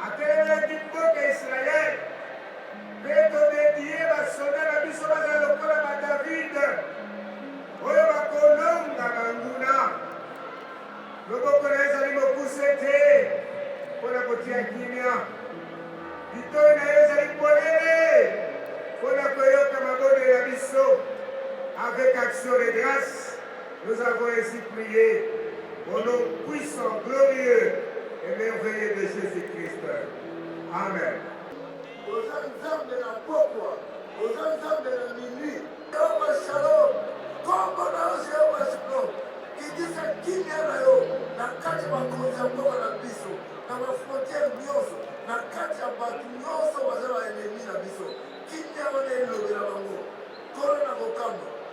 atelemaki mboka Israele mpe todedie basoda na biso baza lokola badavide oyo bakolonga banguna loboko na ezali mokuse te mpona kotia kimia bitoi na yo ezali polele mpona koyoka mabonde ya biso. Avec action de grâce, nous avons ainsi prié au nom puissant, glorieux et merveilleux de Jésus-Christ. Amen.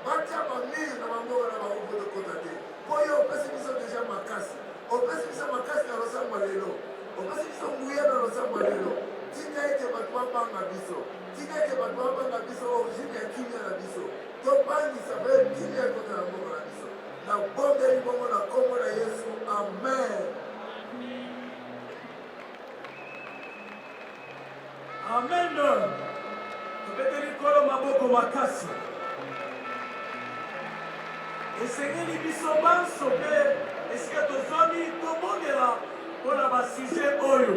batia bamiri na bamboka na bakoboto kota te mpo yo opesi biso deja makasi, opesi biso makasi na losangwa lelo, opesi biso nguya na losangwa lelo. Tika ete bato babanga biso, tika ete bato babanga biso origine ya kimia na biso, tobangisa pe kimia ekota na mboka na biso na bondeli bongo na kombo na Yesu. Amen. Amen. Tobeteli kolo maboko makasi esengeli biso banso mpe esika tozwami tobondela mpona basujet oyo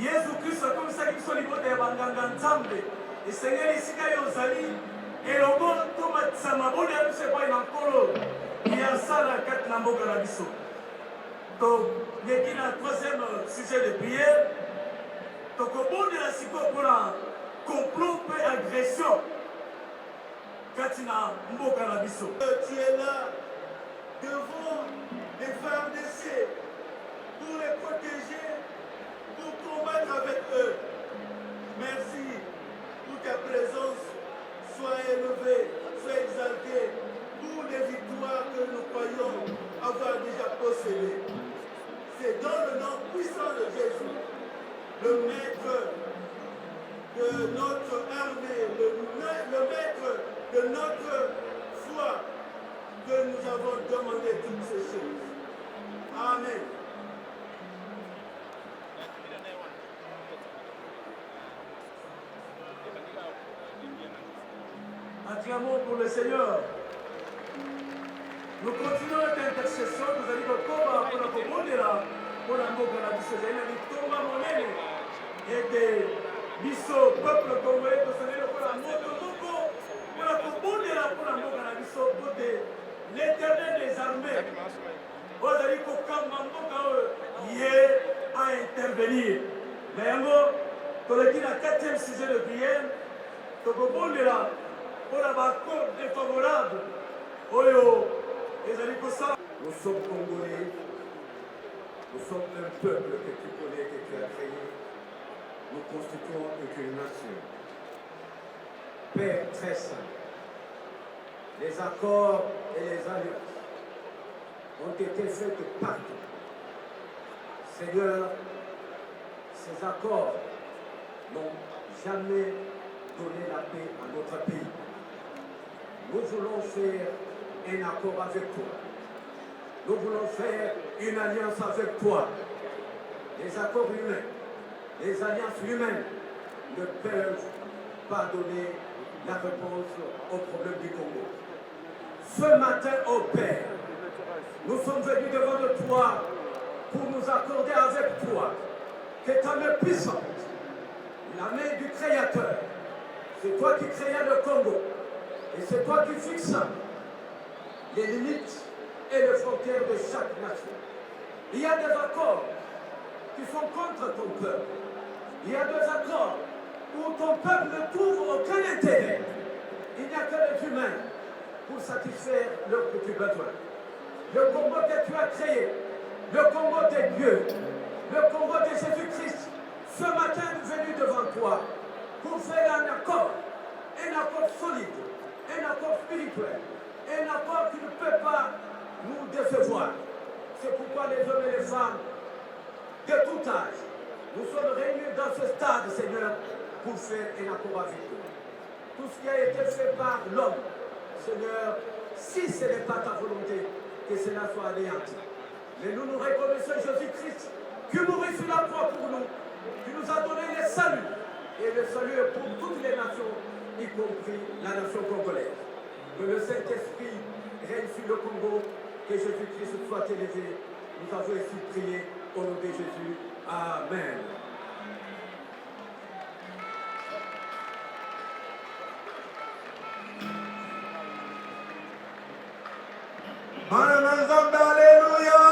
Yesu Kristo akomisaki biso libota ya banganga Nzambe. Esengeli esika yo ozali elongo tomatisa mabonde ya biso epai na nkolo ya sala kati na mboka na biso. Toleki na troisième sujet de prière, tokobondela sikoyo mpona complot mpe agression Katina mboka na biso. Tu es là devant les FARDC pour les protéger, pour combattre avec eux. Merci pour ta présence. Sois élevé, sois exalté pour les victoires que nous croyons avoir déjà possédées. C'est dans le nom puissant de Jésus, le maître de notre armée, le maître de notre foi, que nous avons demandé toutes ces choses. Amen. Acclamons pour le Seigneur. Nous continuons notre intercession. Nous allons dire comment pour la commandera, pour la mboka na biso. Nous allons dire comment monene et de biso peuple congolais pour se pour la moto moko pour la commandera pour la mboka na biso pour l'Éternel des armées. Vous allez dire comment mboka y à intervenir. Mais pour le dire la quatrième sujet de prière, pour commandera pour la accord défavorable. Nous sommes congolais, nous sommes un peuple que tu connais, que tu as créé. Nous constituons une nation. Père très saint, les accords et les alliances ont été faits partout. Seigneur, ces accords n'ont jamais donné la paix à notre pays. Nous voulons faire un accord avec toi. Nous voulons faire une alliance avec toi. Les accords humains, les alliances humaines ne peuvent pas donner la réponse au problème du Congo. Ce matin, ô Père, nous sommes venus devant toi pour nous accorder avec toi que ta main puissante, la main du Créateur, c'est toi qui créas le Congo et c'est toi qui fixes les limites et les frontières de chaque nation. Il y a des accords qui sont contre ton peuple. Il y a des accords où ton peuple ne trouve aucun intérêt. Il n'y a que les humains pour satisfaire leurs petits besoins. Le Congo que tu as créé, le Congo de Dieu, le Congo de Jésus-Christ, ce matin nous venons devant toi pour faire un accord solide, un accord spirituel, un accord qui ne peut pas nous décevoir. C'est pourquoi les hommes et les femmes de tout âge, nous sommes réunis dans ce stade, Seigneur, pour faire un accord avec toi. Tout ce qui a été fait par l'homme, Seigneur, si ce n'est pas ta volonté, que cela soit anéanti. Mais nous nous reconnaissons Jésus-Christ, qui Tu nous as donné le salut. Et le salut est pour toutes les nations, y compris la nation congolaise. Que le Saint-Esprit règne sur le Congo, que Jésus-Christ soit élevé. Nous avons ainsi prié au nom de Jésus. Amen. Alléluia.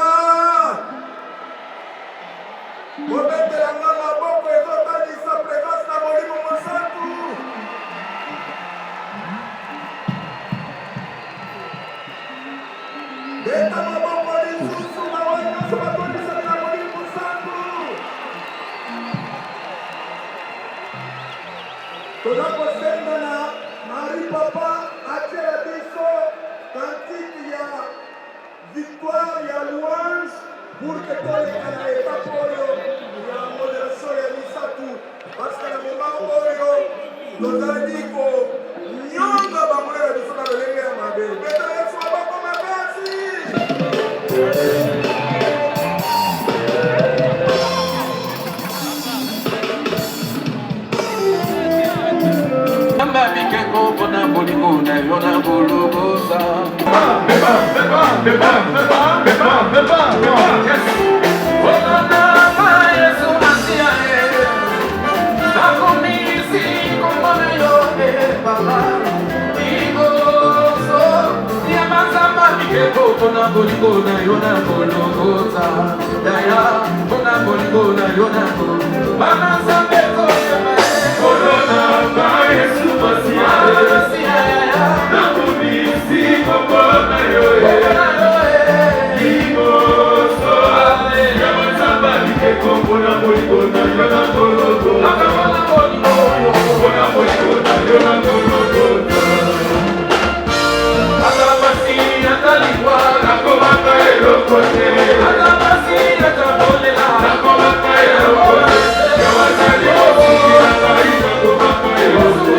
Obetela nga maboko ezotalisa présence na molimo mosantu. Beta maboko lisusu bawa nyonso batonisami na molimo mosantu. Toza kosenga na Marie Papa atiela biso kantiki ya victoire ya louange pour que toleka na etape oyo ya modération ya misatu parce que na moment oyo tozali konyonga bamole na biso na lolenge ya mabe beta yesu maboko makasi. Amba mikeko pona bolingo na yo na bolobosa. Yesu Masia nakomisi komona yo baba igoso ya mazamba mikeko pona bolingo na yo na bolobosa. Daya pona bolingo na yo na bolobosa. Bana zambe koyema Corona Yesu Masia nakomisi komona yo igoso ya mazamba mikeko pona bolingo na yo na bolobosa. Pona bolingo na yo na bolobosa. Atabasi atalikwa nakomaka elokote. Atabasi atabolela nakomaka elokote. Yawazali kofiki na kai nakomaka elokote.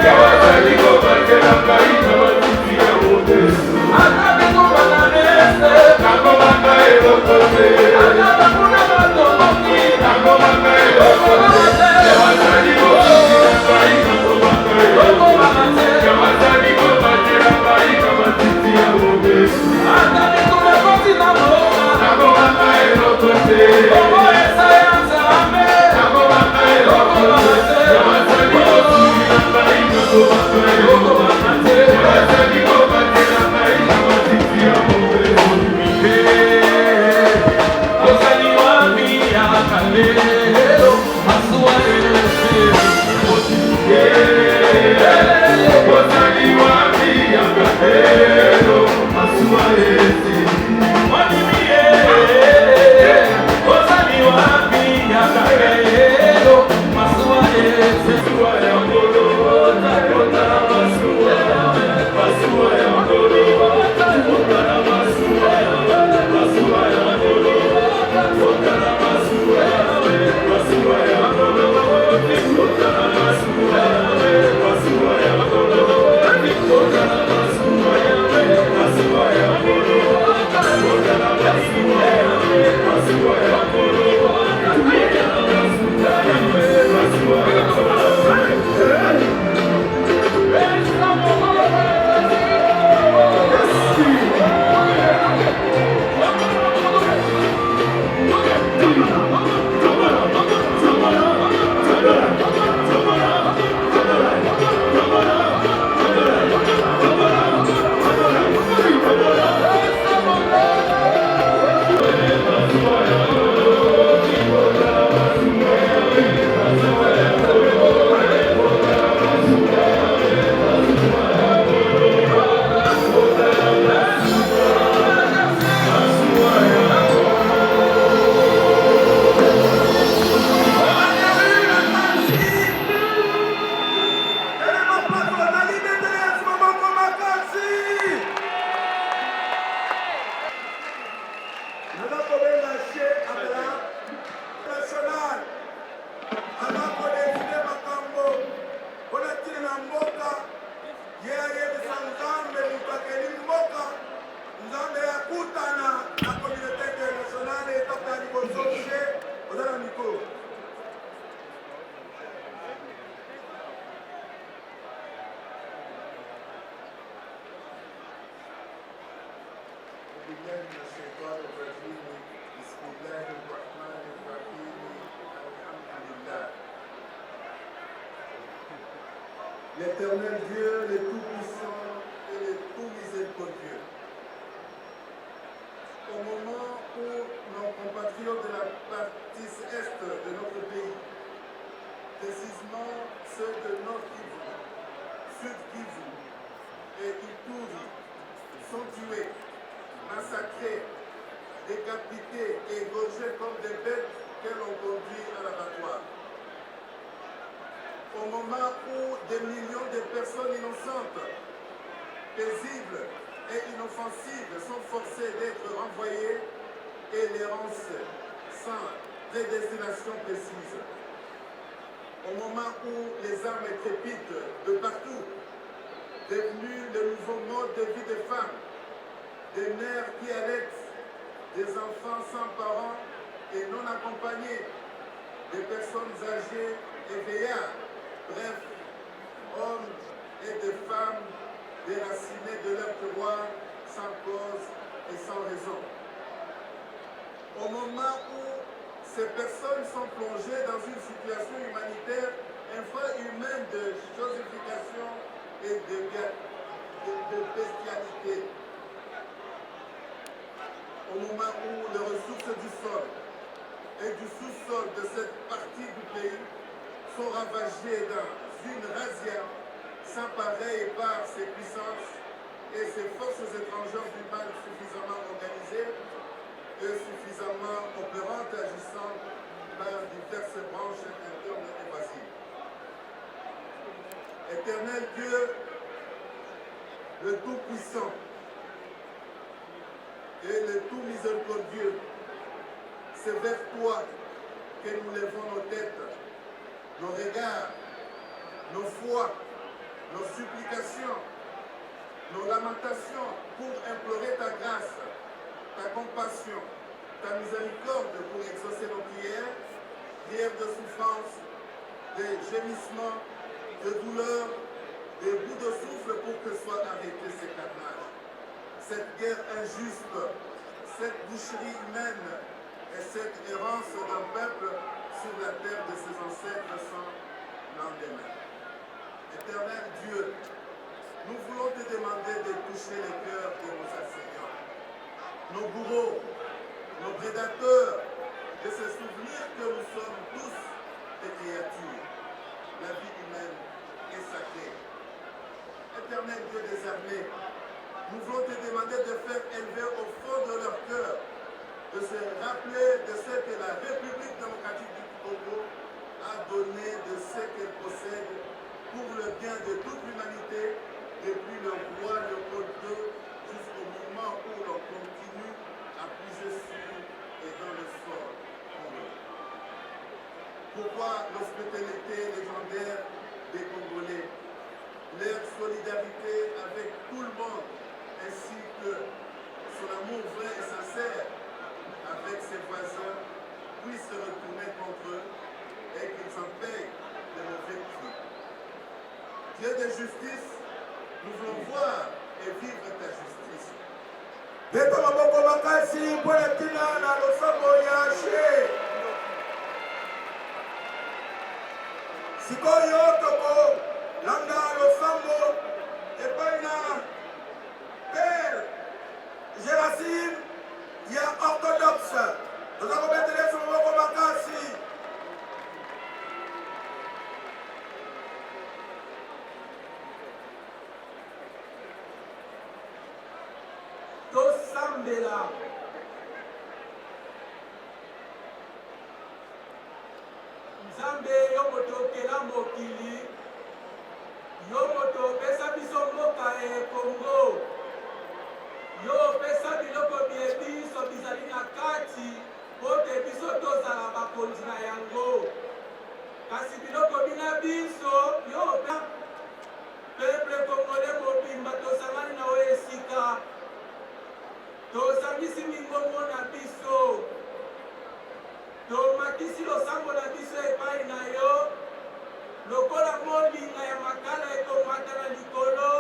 Yawazali kofake na kai na matiti ya motesu. Atabiko bananese nakomaka elokote. Atabakuna batomoki nakomaka l'Éternel Dieu, le Tout-Puissant et le Tout-Miséricordieux. Au moment où nos compatriotes de la partie est de notre pays, précisément ceux de Nord Kivu, Sud Kivu et Ituri, sont tués, massacrés, décapités et égorgés comme des bêtes que l'on conduit à l'abattoir. Au moment où des millions de personnes innocentes, paisibles et inoffensives sont forcées d'être renvoyées et l'errance sans prédestination précise. Au moment où les armes crépitent de partout, devenus le nouveau mode de vie des femmes, des mères qui allaitent, des enfants sans parents et non accompagnés, des personnes âgées et vieillards, bref, hommes et des femmes déracinés de leur terroir sans cause et sans raison. Au moment où ces personnes sont plongées dans une situation humanitaire infra-humaine de chosification et de bestialité. Au moment où les ressources du sol et du sous-sol de cette partie du pays sont ravagées dans une razzia sans pareil par ses puissances et ses forces étrangères du mal suffisamment organisées et suffisamment opérantes agissant par diverses branches internes évasives. Éternel Dieu, le Tout-Puissant et le Tout-Miséricordieux, c'est vers toi que nous levons nos têtes, nos regards, nos foi, nos supplications, nos lamentations pour implorer ta grâce, ta compassion, ta miséricorde pour exaucer nos prières, prières de souffrance, de gémissements, de douleur, des bouts de souffle pour que soit arrêté ces carnages. Cette guerre injuste, cette boucherie humaine et cette errance d'un peuple sur la terre de ses ancêtres sans lendemain. Éternel Dieu, nous voulons te demander de toucher le cœur de nos assaillants, nos bourreaux, nos prédateurs, de se souvenir que nous sommes tous des créatures. La vie humaine est sacrée. Éternel Dieu des armées, nous voulons te demander de faire élever au fond de leur cœur, de se rappeler de ce que la République démocratique du Congo a donné, de ce qu'elle possède pour le bien de toute l'humanité, depuis le roi Léopold II jusqu'au moment où l'on continue à puiser sur et dans le sort congolais. Pourquoi l'hospitalité légendaire des Congolais, leur solidarité avec tout le monde, ainsi que son amour vrai et sincère avec ses voisins, puisse se retourner contre eux et qu'ils en payent les mauvais prix. Dieu de justice, nous voulons voir et vivre ta justice. Beta maboko makasi mpona tina na losambo ya she. Sikoyo toko landa losambo epai na Père Gérasime ya orthodoxe. Toza kobetelesa maboko makasi. tosambela nzambe yo moto okela mokili yo moto opesa biso mboka e Kongo yo opesa biloko biso bizali na kati po te biso tozala bakonzi na yango kasi biloko bina biso yo peuple congolais mobimba tosangani na oyo esika tozangisi mingongo na biso tomatisi losambo na biso epai na yo lokola molinga ya makala ekomata na likolo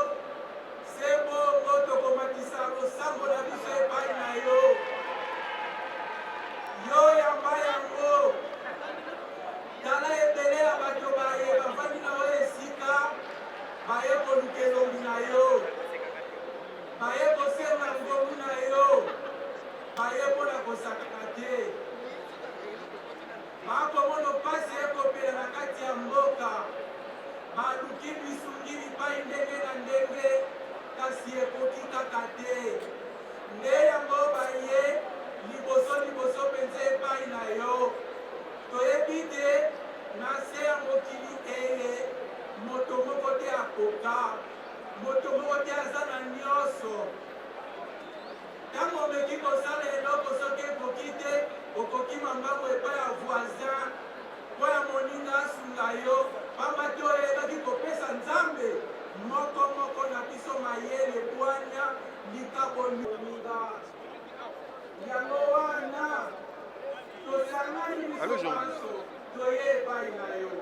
se bongo tokomatisa losambo na biso epai na yo yo yamba yango tala ebele ya bato baye bavandi na oyo esika kati ya mboka baluki bisungi bipai ndenge na ndenge kasi ekoki kaka te nde yango baye liboso mpenza epai na yo toyebi te na se ya mokili eye moto moko te akoka moto moko te aza na nyonso ntango omeki kosala eloko soki ekoki te okoki mambango epai ya voisin mpo ya moninga asunga yo pamba te oyebaki kopesa nzambe moko na biso mayele bwanya likaboninga yango wana tosangani biso toye epai na yo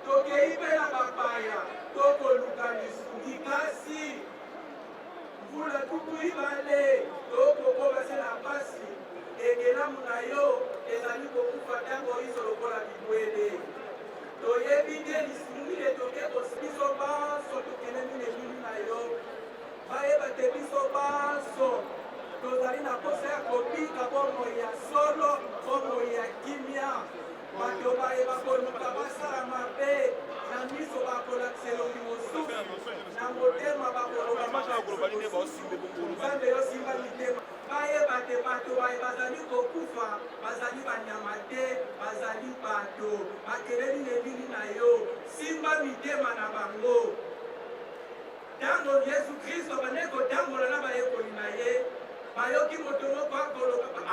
tokei mpe na bapaya tokoluka lisungi kasi mvula tutu ibale tokokoma se na pasi ekelamu na yo ezali kokufa ntango iso lokola bibwele toyebi te lisungi etoke biso banso tokelemi lelili na yo bayeba te biso banso tozali na posa ya kobika bomoi ya solo bomoi ya kimia bato bayeba koluka basala mabe na miso bakolakisa elongi mosusu na motema bakoloba nzambe yosimba mitema bayeba te bato bazali kokufa bazali banyama te bazali bato bakeleli lelili na yo simba mitema na bango ntango yesu kristo bandeki kotambola na bayekoli na ye bayoki moto moko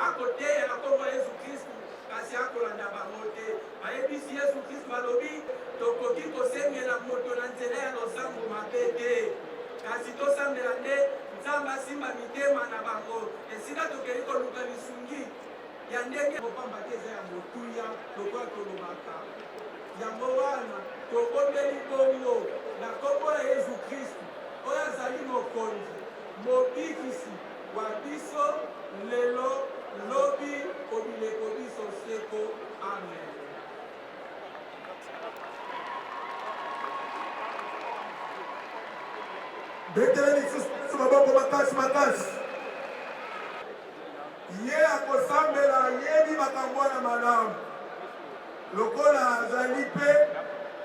akoteya na kombo ya yesu kristo kasi akolanda bango te bayebisi yesu kristo balobi tokoki kosengela moto na nzela ya losambo mabe te kasi tosambela nde nzambe asimba mitema na bango esika tokeli koluka lisungi ya ndenge kopamba te eza ya motuya lokola tolobaka yango wana tobondeli bongo na kombo ya yesu kristo oyo azali mokonzi mobikisi wa biso lelo lobi kobileko biso seko amen. Beteleli lisusu maboko makasi ye akosambela yebi makambo wana malamu lokola azali mpe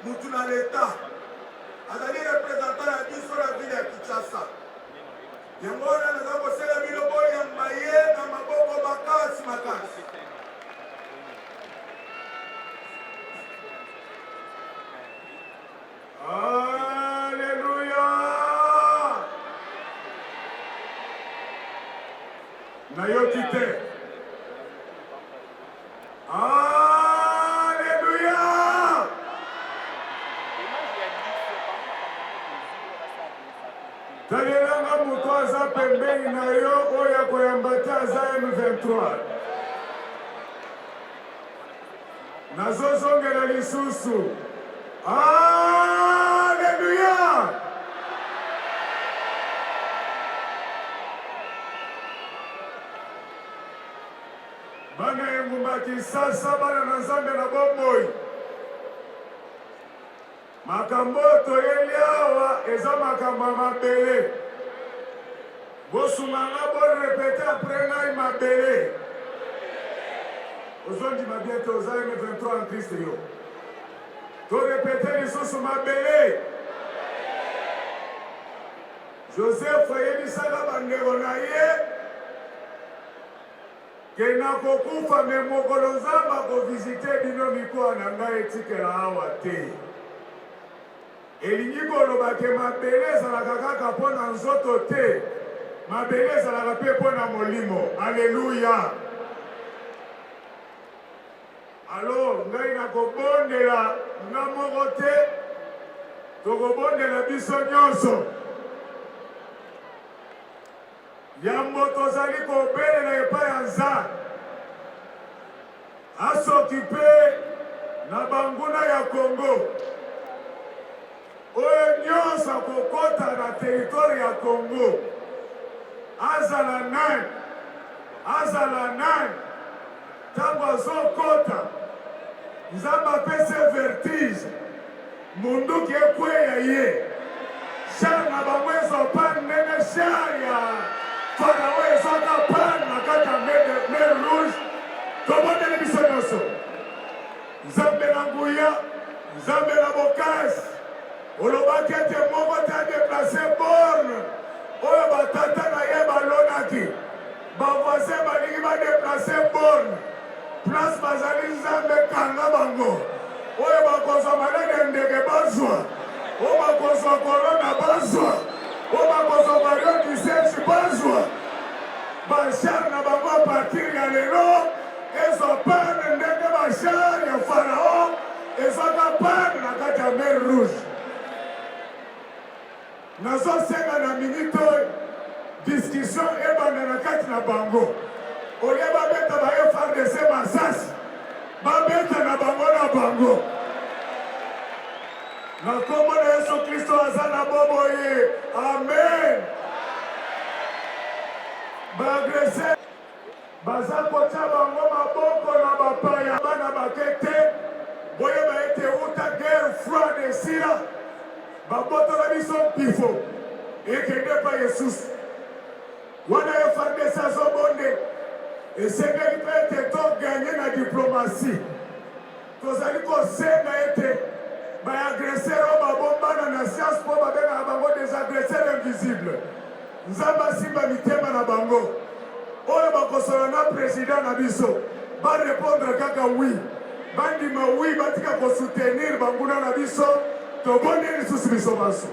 mutu na leta azali representant ya biso na ville ya Kinshasa yango wana naza kosala biloko ya maye na maboko makasi. Alléluia. Nayoki te. Alléluia. Talelanga moto aza pembeni na yo oyo akoyamba te aza M23. Nazozongela lisusu. Alléluia. Bana engumba Kinshasa bana na Nzambe na bomoi. Makambo toyeli awa eza makambo ya mabele. Bosunganga borepete apres ngai mabele. Ozondima bien te oza M23 en Christ yo. Torepete lisusu mabele. Joseph ayebisaka bandeko na ye ke nakokufa me mokolo Nzambe akovizite bino mikoa na ngai etikela awa te. Elingi koloba ke mabele ezalaka kaka mpo na nzoto te, mabele ezalaka mpe mpo na molimo. Alleluya. Alors ngai nakobondela nga moko te, tokobondela biso nyonso. Yambo tozali kobelela epai ya Nzambe asokipe na banguna ya Kongo oyo nyonso akokota na territoire ya Kongo azala nani ntango azokota Nzambe apesi vertige munduki ekweya ye shar na bango ezopane ndenge shar ya Farao ezaka pane na kati ya mer rouge. Tobondeli biso nyonso Nzambe na nguya Nzambe na bokasi olobaki ete moko te adeplace borne oyo batata na ye balonaki bavoisin balingi badeplace borne place bazali Nzambe kanga bango oyo bakozwa malade ndege bazwa oyo bakozwa korona bazwa oyo bakozwa variant du singe bazwa bashar na bango a partir ya lelo ezwa pane ndenge bashar ya farao ezwaka pane na kati ya mer rouge. Nazosenga na minute oyo discussion ebanda na kati na bango olie babeta ba FARDC masasi babeta na bango na bango na kombo na Yesu Kristo aza na boboye amen. Baagrese baza kotya bango maboko na bapaya bana bakete boyeba ete uta guerre froide esila babotola biso mpifo ekende pa Yesusu wana FARDC azobonde esengeli mpe ete toganye na diplomatie tozali kosenga ete baagresere oyo babombana na science mpo babengaka bango des agresseurs invisibles. Nzambe asimba mitema na bango oyo bakosola na président na biso barépondre kaka wi bandima wi batika kosoutenir banguna na biso tobondi lisusu biso baso.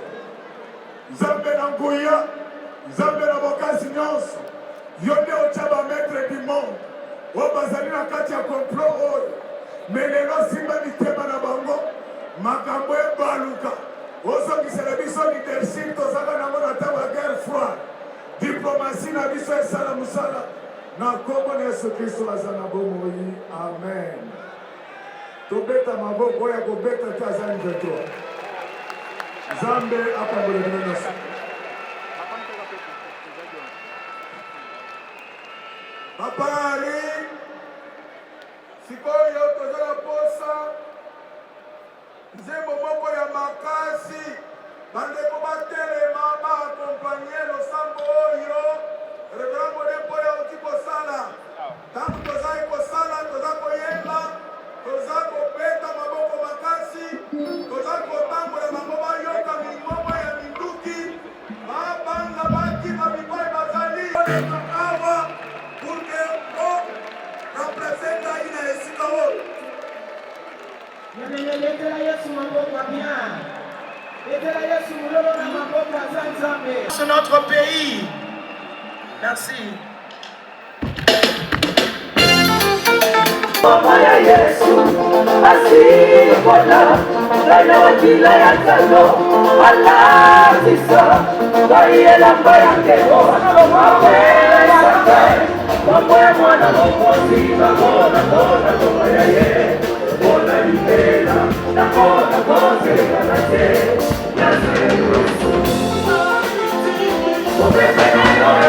Nzambe na nguya Nzambe na bokasi nyonso yo nde otya bamaître du monde oyo bazali na kati ya complot oyo me lelo simba mitema na bango makambo ebaluka ozongisela biso leadership tozaka nango na ntango ya guerre froide diplomatie na biso esala mosala na kombo na Yesu Kristo aza na bomoi amen. Tobeta maboko oyo akobeta te aza libeto Nzambe apambola bino nyonso. Papari sikoyo tozala posa nzembo moko ya makasi bandeko batelema baakompanye losambo oyo reverend Modepo yauti kosala ntango tozali kosala toza koyemba toza kobeta maboko makasi toza kotambola bango bayoka mingombo ya minduki babanga baki babipai bazali awa purke o representa ina esika oyo c'est notre pays. Merci. Mama ya Yesu asikola lana wakila ya tano alatisa kaya lamba ya kero mambo ya mwana mwokozi nakona koma ya ye kona libela nakona koze kanate yazerusu umepena yoe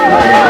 Yeah.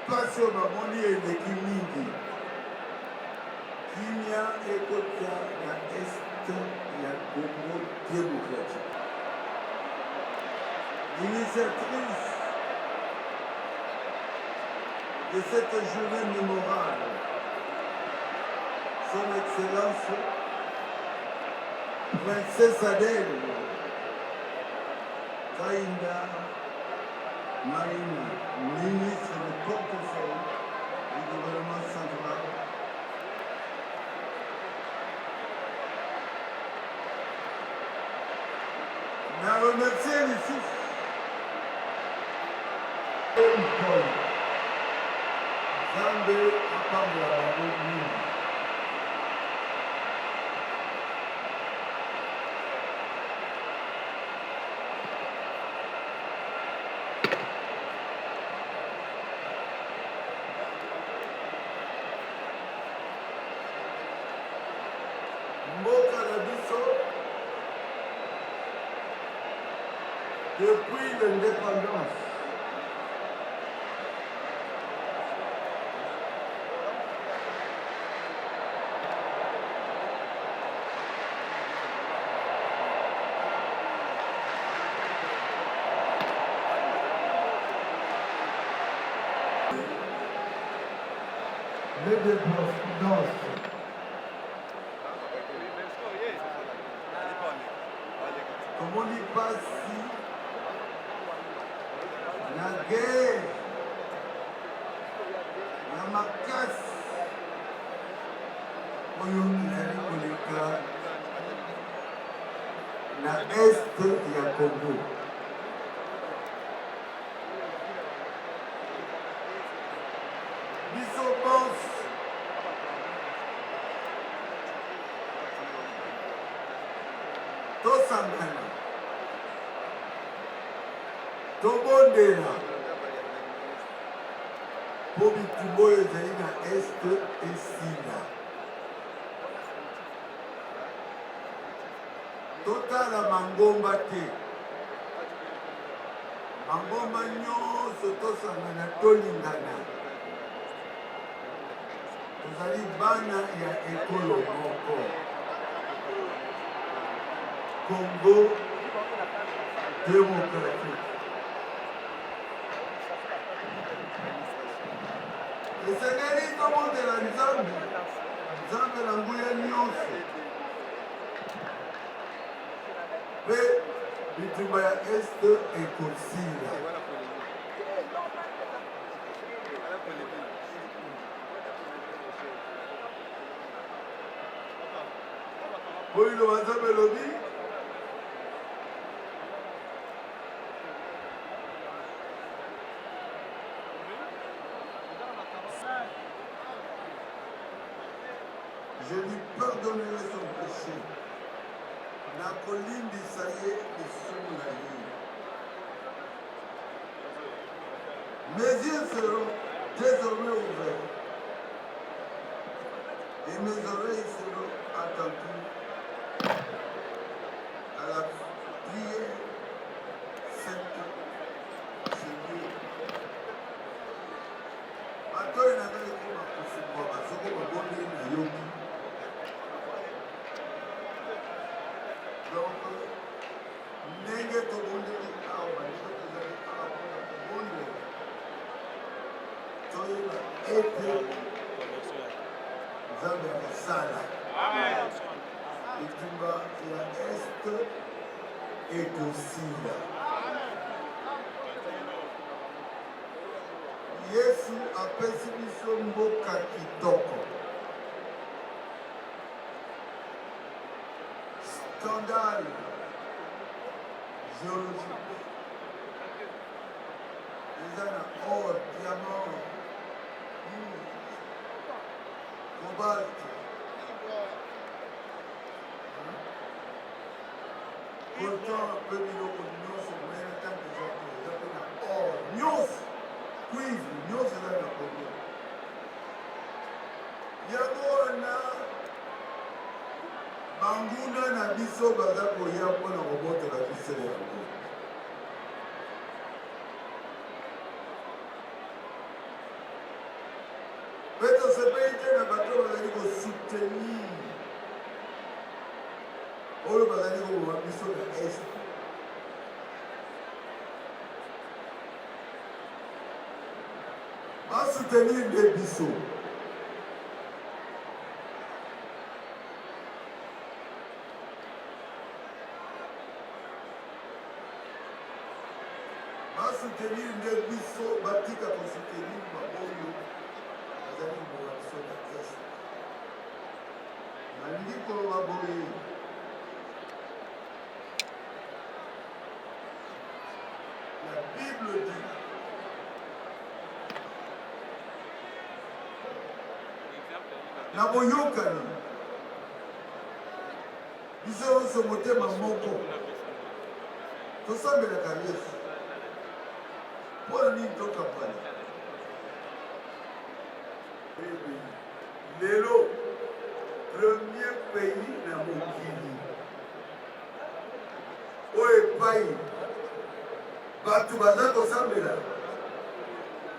Passion bamoni eleki mingi kimia ekota na este ya Congo démocratique. L'initiatrice de cette journée mémorable, Son Excellence Princesse Adèle Kainda Marina, ministre du portefeuille du gouvernement central, m'a remercié ici. Zambé apambla bango. Mboka na biso depuis l'indépendance l'indépendance tomoni pasi na guerre na makasi oyo ezali koleka na este ya Congo. Biso bonse tosangana tobondela mpo bitumba oyo ezali na este esila totala mangomba te mangomba nyonso tosangana tolingana tozali bana ya ekolo moko Congo démocratique esengeli tobondela nzambe nzambe na nguya nyonso mpe bitumba ya este ekosila oyo banzambe elobi je lui pardonnerai son péché nakolimbisa ye lisumu na ye mes yeux seront désormais ouverts et mes oreilles seront attentives à la prière sainte chez Dieu. Matoyi na ngai ekoma kofungwa bazoko babondeli na yoki. Donc, ndenge tobondeli awa ndenge tozali awa mpona kobondela toyeba ete nzambe akosala bitumba ya este ekosila yesu apesi biso mboka kitoko scandale géologique eza na or diamant cobalt coltan mpe biloko nyonso mene ntango eza te eza mpe na or nyonso cuivre nyonso eza na kongo yango wana banguna na biso baza koya mpona kobotela biso yango mpe tosepeli te na bato bazali kosoutenir oyo bazali koboma biso na este basoutenir nde biso basoutenir nde biso batika kosoutenir baoyo bazali koboma biso na este nalingi koloba boye la Bible dit na boyokani biso nyonso motema moko tosambelaka yesu mpona nini tokapana lelo premier pays na mokili oyo epai bato baza kosambela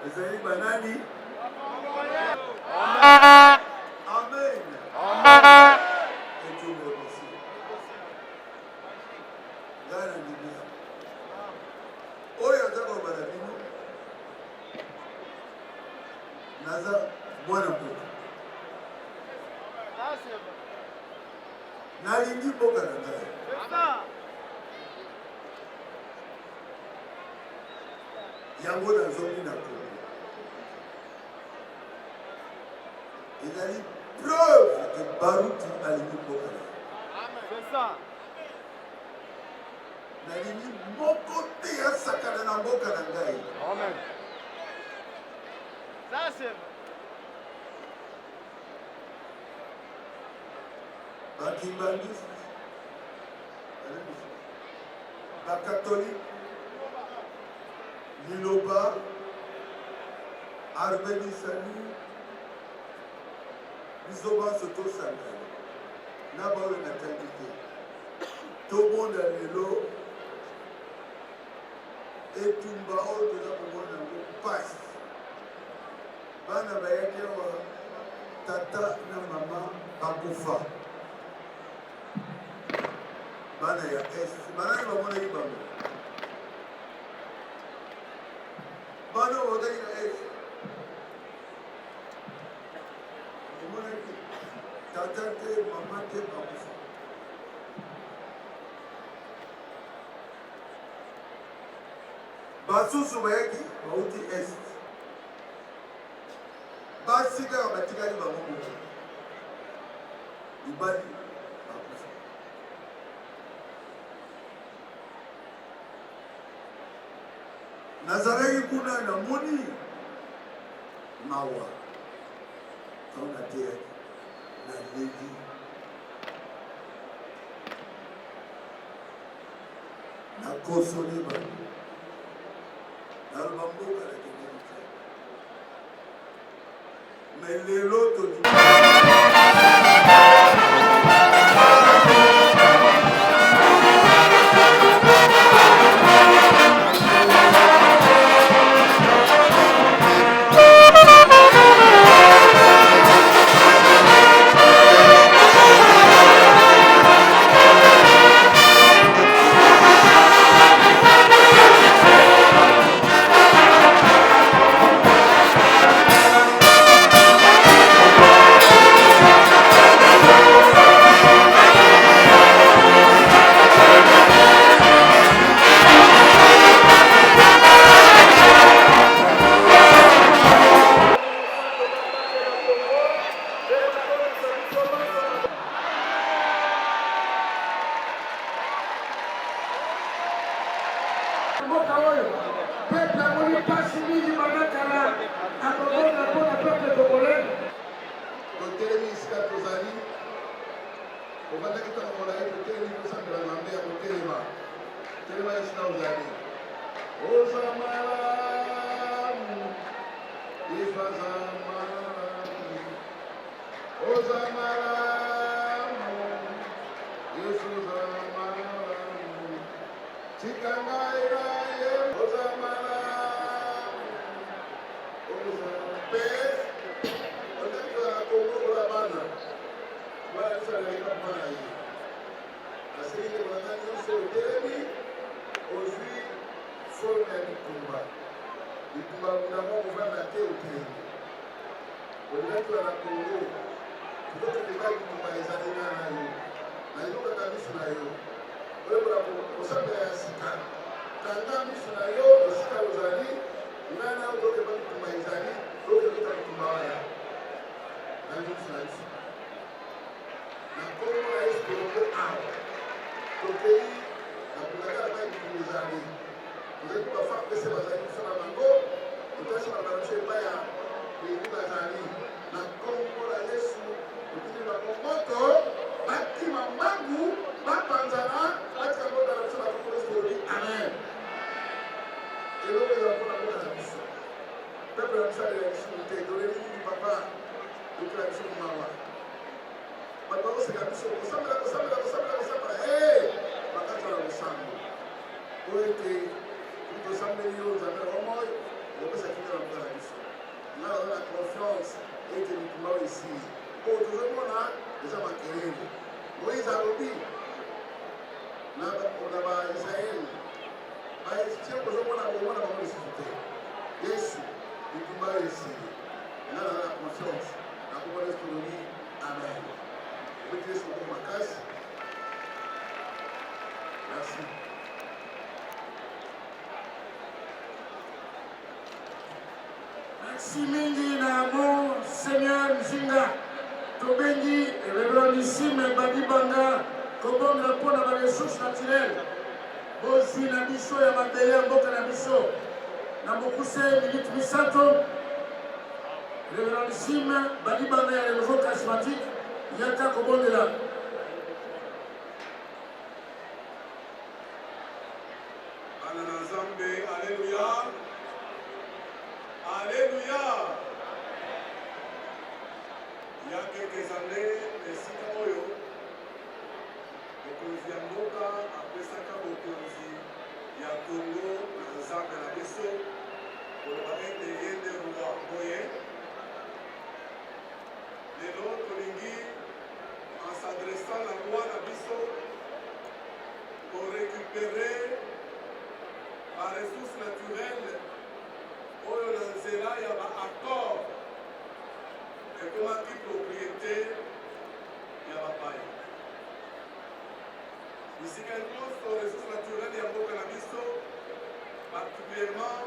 ezali banani amen etumba kosi ngai na ndimia oyo aza kobala bino naza mwana mboka nalingi mboka na ngai yango nazongi na kongo ezali preuve ke baruti alingi mboka na nalingi moko te asakana na mboka na ngai bakimbangisi La catholique, Liloba, Armeni Sani, Bisoba Soto Sangay, Nabawe Natangite, Tomo Lelo, et Tumba Odo Nabawe passe. Bana bayake wa tata na mama bakufa. Bana ya est, bana ni bamona yi bango. Bana oda yi na est. Bamona yi tata te mama te bakufa. Basusu bayaki bauti est. Basika batikali bango. Ibadi bakufa. Nazarei kuna na moni mawa. Tauna tea na levi. Na koso ni bango. Na bambo kala kene. Mais les lots Simingi na mon Seigneur Nzinga Tobengi Révérendissime Badibanga Kobonga pona ba ressources naturelles Bozi na biso ya mabele ya mboka na biso Na mokuse milite misato Révérendissime Badibanga ya renouveau charismatique Yaka Kobongela Nzambe, alléluia. Alléluia. Il y a quelques années, esika oyo bokonzi ya mboka apesaka bokonzi ya Congo na Nzambe na biso koloba ete ye nde roi boye. Lelo tolingi en s'adressant la loi na biso pour récupérer la ressource naturelle oyo na nzela ya baaccord ekomaki propriété ya bapaya. Bisika nyonso ressource naturelle ya mboka na biso, particulièrement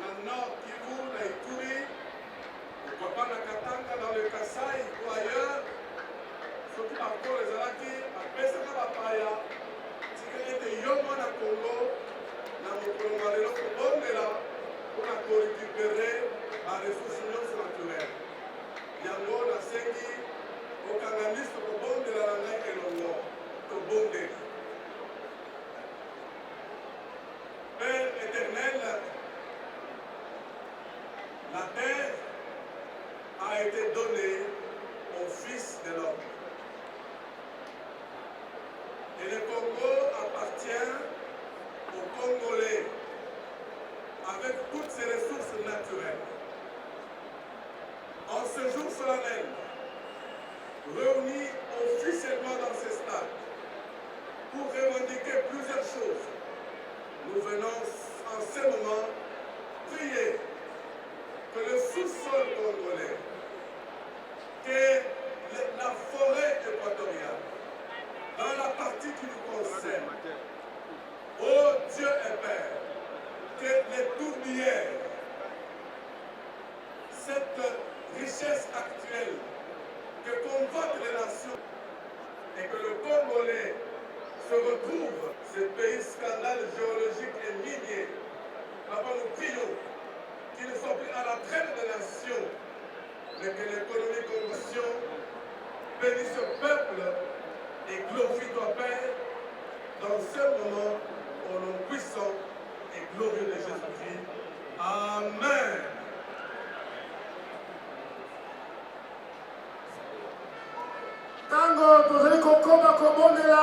na Nord Kivu, na Ituri, pourquoi pas na Katanga, dans le Kasai ou ailleurs, soki bakolo ezalaki bapesaka bapaya tika ete yo mwana Congo na mokolo mwa lelo kobondela mpona korécupere baressource nyonso naturelle. Yango nasengi okanga miso kobondela na ngai elongo tobondeli. Père éternel, la terre a été donnée au Fils de l'homme. Et le Congo appartient aux Congolais avec toutes ses ressources naturelles. En ce jour solennel, réunis officiellement dans ce stade pour revendiquer plusieurs choses, nous venons en ce moment prier que le sous-sol congolais, que la forêt équatoriale, dans la partie qui nous concerne, ô Dieu et Père, que les tourbières, cette richesse actuelle que convoitent les nations et que le Congolais se retrouve, ce pays scandale géologique et minier, papa nous prions qu'ils ne soient plus à la traîne des nations, mais que l'économie congolaise bénisse ce peuple et glorifie ton Père dans ce moment au nom puissant et glorieux de Jésus-Christ. Amen. Tango tozali kokoma kobondela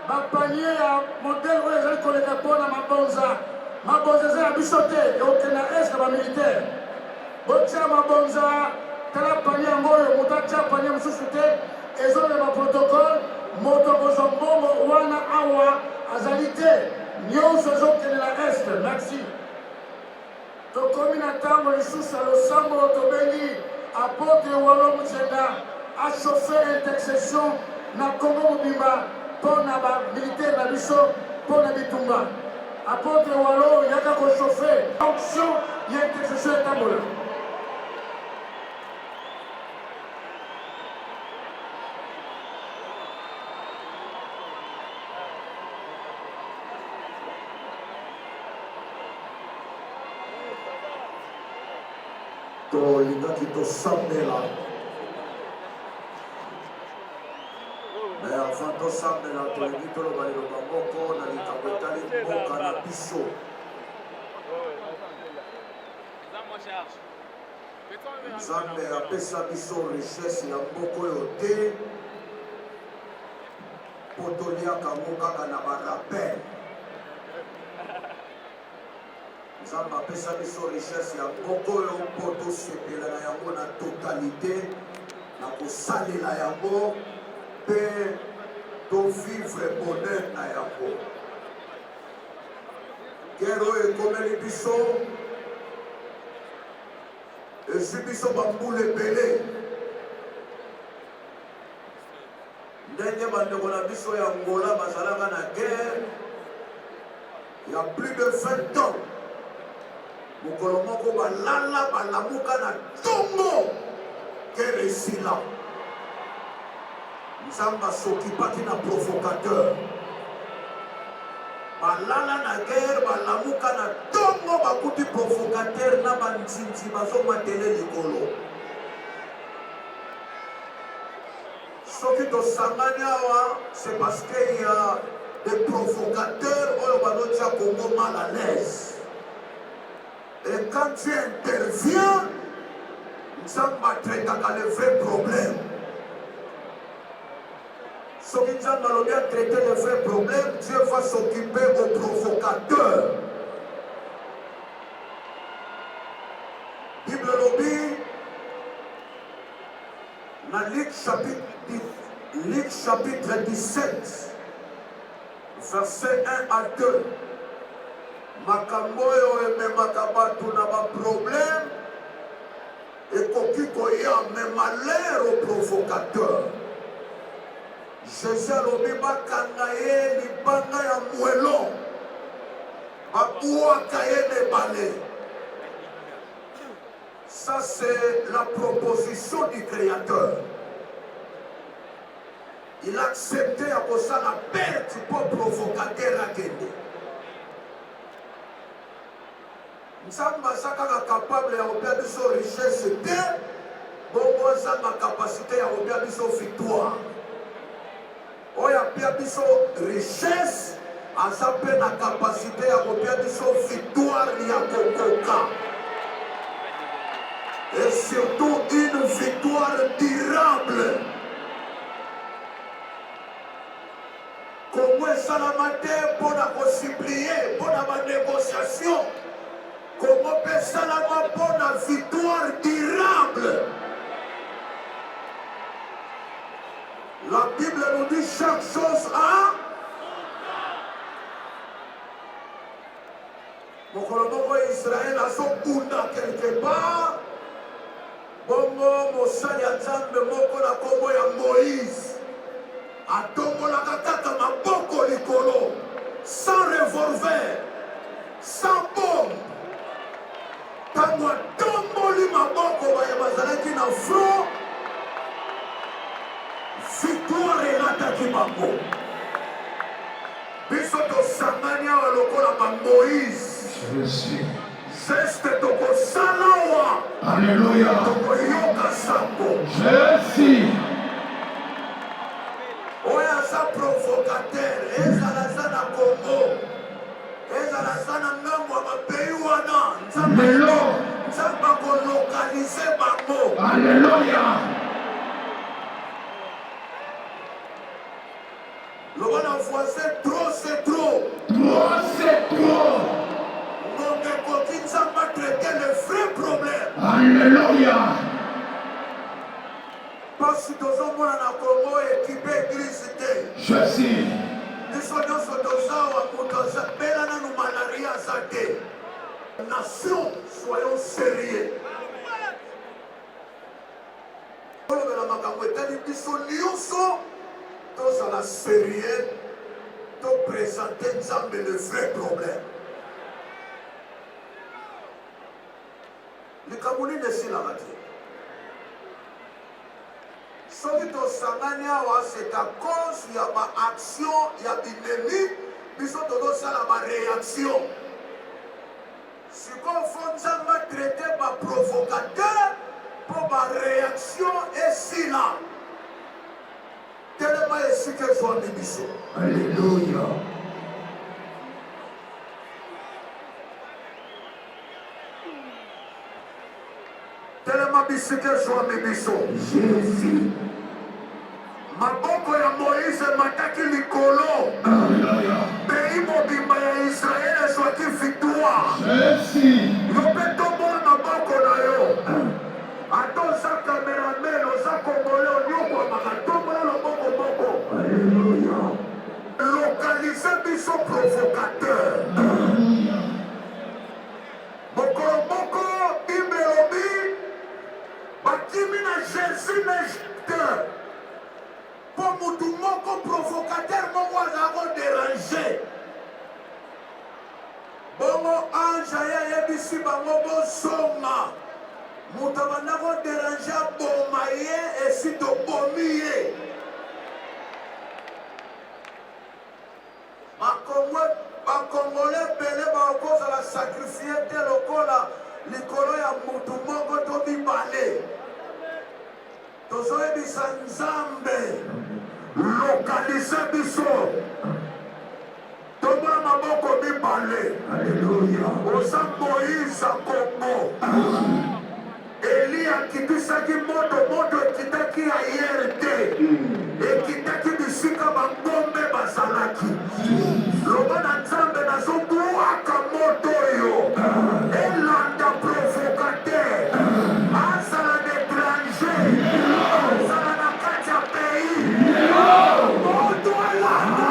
bapanie ya modele oyo ezali koleka mpona mabonza. Mabonza eza ya biso te, eokende na este ya bamilitaire. Botia mabonza, tala panie yango oyo, moto atia panie mosusu te, ezoleba protocole, moto akozwa mbongo wana awa azali te, nyonso ezokende na este. Merci. Tokomi na ntango lisusu ya losambo tobengi apôtre Walo Mutsenda achauffe intercession na Congo mobimba mpo na bamilitaire na biso mpo na bitumba. Apôtre Walo yaka kochauffe onction ya intercession etambola. tolingaki tosambela mais avant tosambela tolingi toloba liloba moko na likambo etali mboka na biso. Nzambe apesa biso richesse ya mboka oyo te mpo toliaka ngo kaka na barapel. Nzambe apesa biso richesse ya mboka oyo mpo tosepela na yango na totalité, na kosalela yango mpe tovivre bonheur na yango. Guerre oyo ekomeli biso, ezwi biso bambula ebele. Ndenge bandeko na biso ya Angola bazalaka na guerre ya plus de 20 ans. Mokolo moko balala balamuka na ntongo guerre esila. Nzambe asokipaki na provocateur. Balala na guerre balamuka na ntongo bakuti provocateur na banzinzi bazomatele likolo. Soki tosangani awa, c'est parce qu'il y a des provocateurs au Congo mal à l'aise. Et quand tu interviens, ça va traiter le vrai problème. Ce qui nous a bien traité le vrai problème, Dieu va s'occuper aux provocateurs. Bible lobby, dans Luc chapitre 17, verset 1 à 2. Makambo yo ememaka batu na ba problème ekoki koya me malheur au provocateur. Jésus alobi bakanga ye libanga ya mwelo babwaka ye nebale. Ça c'est la proposition du Créateur. Il a accepté à cause de la perte pour provocateur à Kende. Nous sommes capables de faire des richesses, bon, nous avons la capacité de faire des victoires. On a fait des richesses, on a la capacité de faire des victoires. Et surtout une victoire durable. Comment ça la matin pour la concilier, pour la négociation? Comment peut ça la pour la victoire durable? La Bible nous dit chaque chose a. Mon colombo Israël a son Bunda quelque part. Bongo Mosali Nzambe moko na kombo ya Moïse. Atombola kaka maboko likolo, sans revolver, sans bombe. Tango atomboli maboko baya bazalaki na front, victoire elataki bango. Biso tosangani awa lokola ba Moïse. Geste tokosala wa. Alléluia. Tokoyoka sango. Jésus. Oya sa provocateur, ezala sa na Congo, ezala sa na ngambo ya mapeyi wana, nzamba kolokalize bango. Alléluia. Loba na voisin, trop c'est trop. Trop c'est trop. Donc ekoki nzamba traiter le vrai problème. Alléluia. Parce que tozomona na Congo équipe église te. Jésus. Biso nyonso tozawa moto azabela nanu malaria aza te. Nation, soyons sérieux. Kolobela makambo etali biso nyonso tozala sérieux, toprésenter Nzambe le vrai problème. Likambo nini esilaka te. Soki tosangani awa, c'est à cause ya ba action ya binemi biso tozosala ba réaction. Sikoyo fo Nzambe traiter ba provocateur po ba réaction esila. Telema esika ezwami biso. Alléluia. Telema bisika ezwami biso. Jésus. Maboko ya Moïse mataki likolo. Alléluia. Pays mobimba ya Israël ezwaki victoire. Jésus. Yo mpe tombola maboko na yo. Ata oza cameraman, oza congolais, onyokwamaka tombola loboko moko. Alléluia. Localiser biso provocateur. Mokolo moko Bible elobi bakimi na Jésus n'Égypte. Pour mutu moko provocateur moko aza kodéranger. Bongo ange ayebisi bango bozonga. Mutu abanda kodéranger aboma ye esi tobomi ye. Bakongolais pele bakozala sacrifié te lokola likolo ya mutu moko to mibale. Tozoyebisa Nzambe localize biso. Mabale. Alléluia. Oza Moïse à Congo. Eli akitisaki moto ekitaki ayer te. Ekitaki bisika bangombe bazalaki. Loba na Nzambe nazobwaka moto oyo. Elanda provocateur. Azala d'étranger. Azala na kati ya pays. Moto alanda.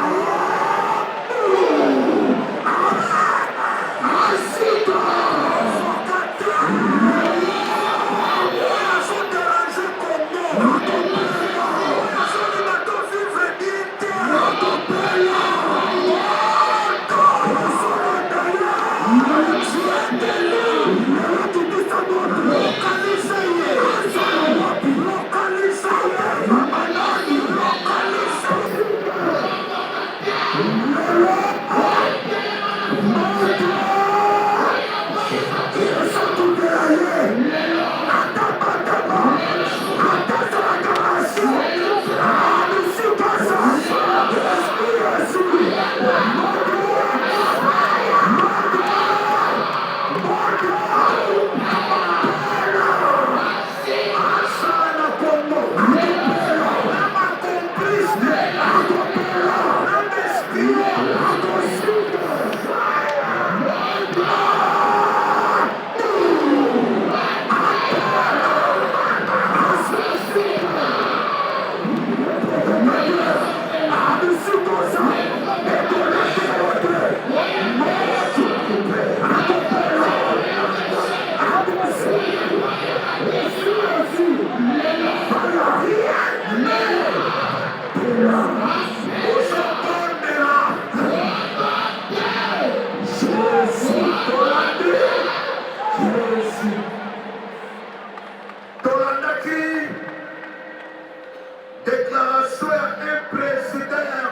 Déclaration à un président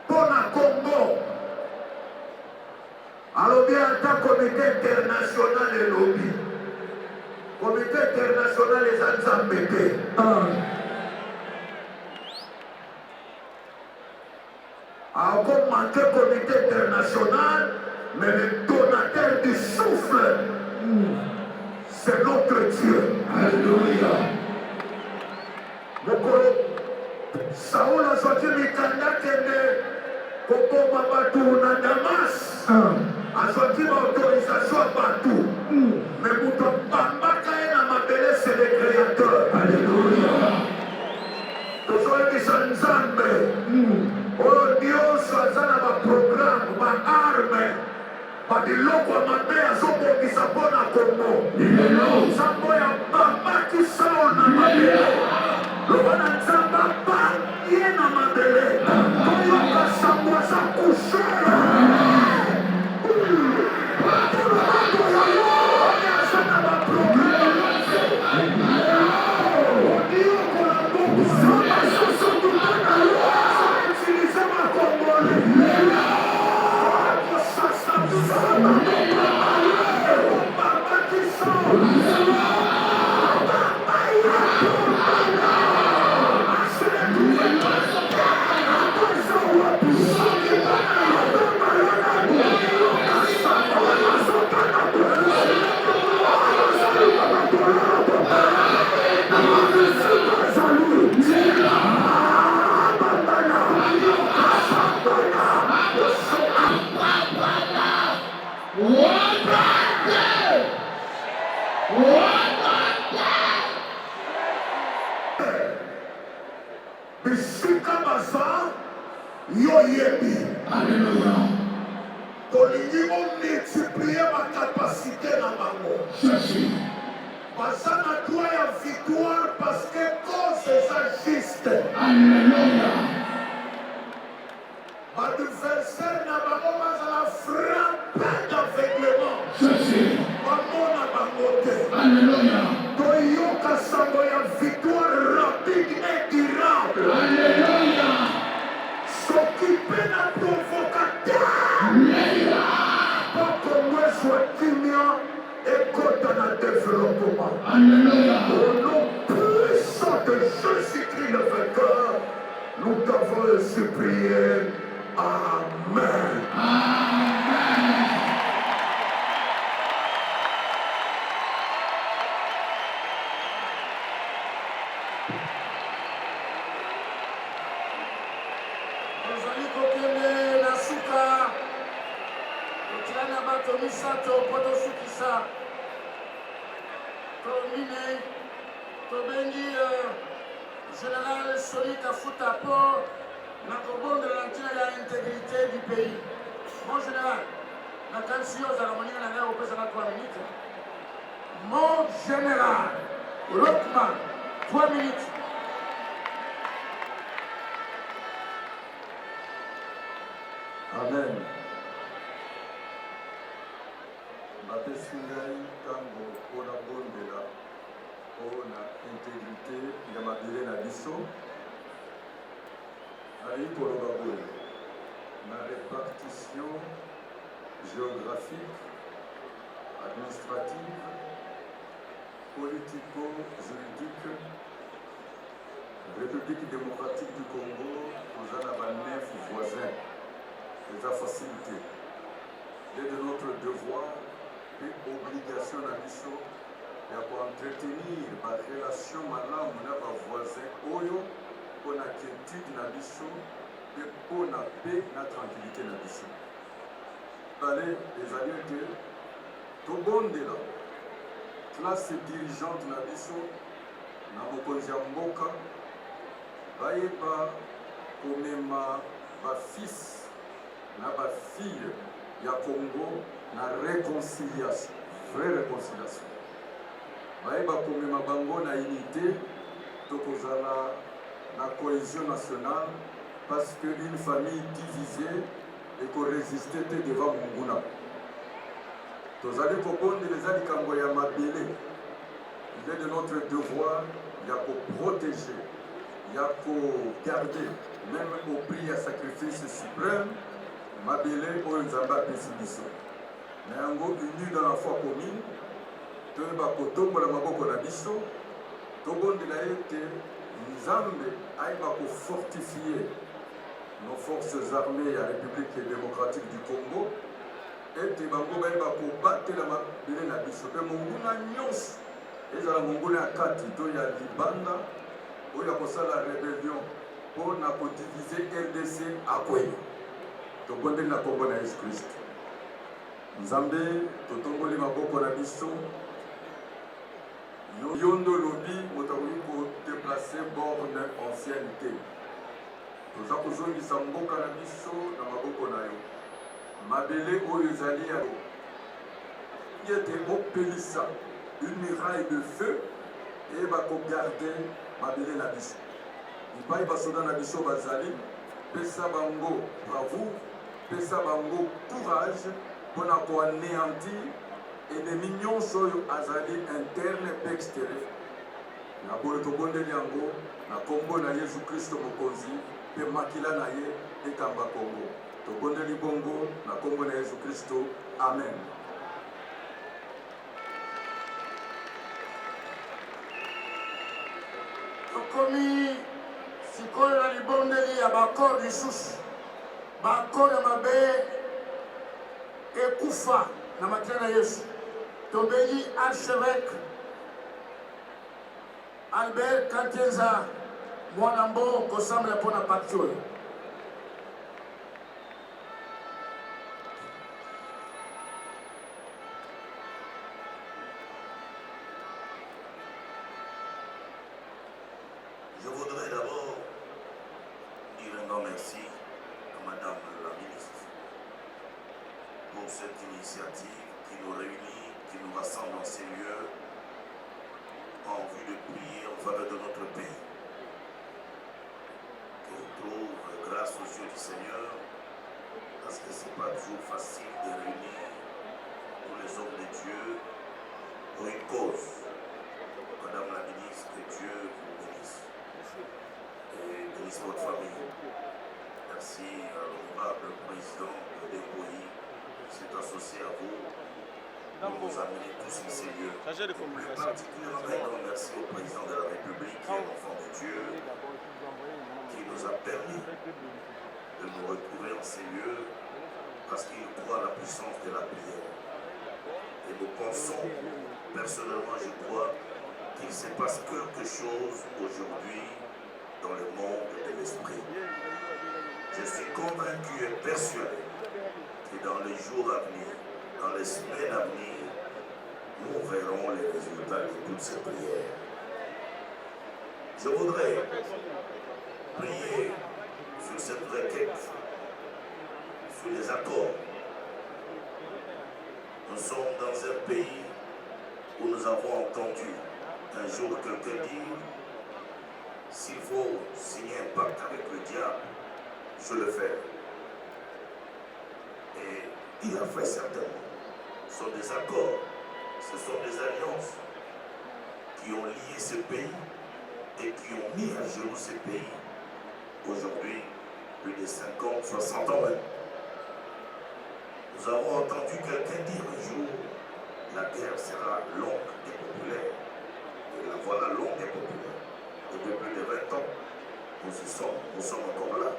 pour la Congo. Alors bien en tant que comité international et lobby. Comité international les Anzambété. Alors comme manqué comité international, mais le donateur du souffle, c'est notre Dieu. Alléluia. Mokolo Saoul azwaki mikanda kende kokoma bato na Damas. Azwaki baautorisation ya bato. Mais moto apambaka ye na mabele c'est le créateur. Alléluia. Tozoyebisa Nzambe oyo nyonso aza na baprogramme baarme babiloko ya mabe azobongisa mpo na Kongo. Nzambe oyo abambaki Saul na mabele. Loba na Nzambe abambi ye na mabele. Toyoka sango aza kushe. Aza na baprogramme. Odioko na bongo. Utilize makongole. Babaki Saul. Bisika baza yo yebi. Alléluia. Tolingi multiplier ma capacité na bango. Baza na droit ya victoire parce que cause est juste. Alléluia. Adversaire na bango bazala frappé d'aveuglement. Bango na bango te. Alléluia. Toyoka sango ya victoire rapide et durable. Alléluia. S'occuper d'un provocateur. Alléluia. Pas comme moi soit timide et côté dans le développement. Alléluia. Au nom puissant de Jésus-Christ le vainqueur, nous t'avons ainsi prié. Amen. kokende na suka totiana bato misato po tosukisa tomine tobengi général Soli Kafuta po na kobondela na ntina ya intégrité du pays. Mon général, na kansi yo ozala moninga na ngai opesaka 3 minutes. Mon général Rockman, 3 minutes. Amen. Bapesi ngai ntango mpona bondela mpona intégrité ya mabele na biso ali koloba boye na répartition géographique, administrative, politico-juridique, République démocratique du Congo, nous en avons 9 voisins. Les facilités. Il est de notre devoir et obligation à mission d'entretenir ma relation avec nos voisins pour la quiétude de mission et pour la paix et la tranquillité de mission. Allez, les alliés, tout le monde est là. Classe dirigeante de la mission, na mokonzi ya mboka, bayeba komema ba fils na ba fille ya Congo na réconciliation, vraie réconciliation. Bayeba komema bango na unité, tokozala na cohésion nationale, parce qu'une famille divisée et qu'on résistait devant Munguna. Tozali kobondeleza likambo ya mabele. Il est de notre devoir de protéger, de garder, même au prix à sacrifice suprême, mabele oyo Nzambe apesi biso. Na yango unis dans la foi commune, toyeba kotombola maboko na biso, tobondela ete Nzambe ayeba kofortifier nos forces armées à la République démocratique du Congo, ete bango bayeba kobatela mabele na biso mpe monguna nyonso ezala monguna ya kati to ya libanda oyo akosala rébellion mpo na kodivize RDC akwei tobondeli na kombo na Yesu Kristo. Nzambe totomboli maboko na biso yondo lobi moto akoki kodeplace borne ancienne te. Toza kozongisa mboka na biso na maboko na yo. Mabele oyo ezali ya ete opelisa une muraille de feu et bakogarde mabele na biso. Ipai basoda na biso bazali pesa bango bravoure, pesa bango courage mpona koanéantir ennemi nyonso oyo azali interne mpe extérieur. Na boyo tobondeli yango na kombo na Yesu Kristo mokonzi mpe makila na ye ekamba Kongo. Tobondeli bongo na kombo na Yesu Kristo. Amen. Tokomi sikoyo na libondeli ya bakor lisusu bakor ya mabe ekufa na makila na Yesu. Tobengi archevêque Albert Kantenza Mwanambo kosambela mpona pacte oyo. Je voudrais d'abord dire un grand merci à Madame la ministre pour cette initiative qui nous réunit, qui nous rassemble en ces lieux en vue de prier en faveur de notre pays. Qu'on trouve grâce aux yeux du Seigneur, parce que ce n'est pas toujours facile de réunir tous les hommes de Dieu pour une cause. Madame la ministre, que Dieu vous bénisse et bénisse votre famille. Merci à l'honorable président de Deboyi qui s'est associé à vous pour nous amener tous en ces lieux. Plus particulièrement, un grand merci au président de la République qui est l'enfant de Dieu, qui nous a permis de nous retrouver en ces lieux parce qu'il croit à la puissance de la prière. Et nous pensons, personnellement je crois, qu'il se passe quelque chose aujourd'hui dans le monde de l'esprit. Je Je suis convaincu et persuadé que dans les jours à venir, dans les semaines à venir, nous verrons les résultats de toutes ces prières. Je voudrais prier sur cette requête, sur les accords. Nous sommes dans un pays où nous avons entendu un jour quelqu'un dire: s'il faut signer un pacte avec le diable, je le fais. Et il a fait certainement. Ce sont des accords, ce sont des alliances qui ont lié ce pays et qui ont mis à genoux ce pays. Aujourd'hui, plus de 50, 60 ans même. Nous avons entendu quelqu'un dire un jour: la guerre sera longue et populaire. Et la voilà longue et populaire. Depuis plus de 20 ans, nous sommes encore là.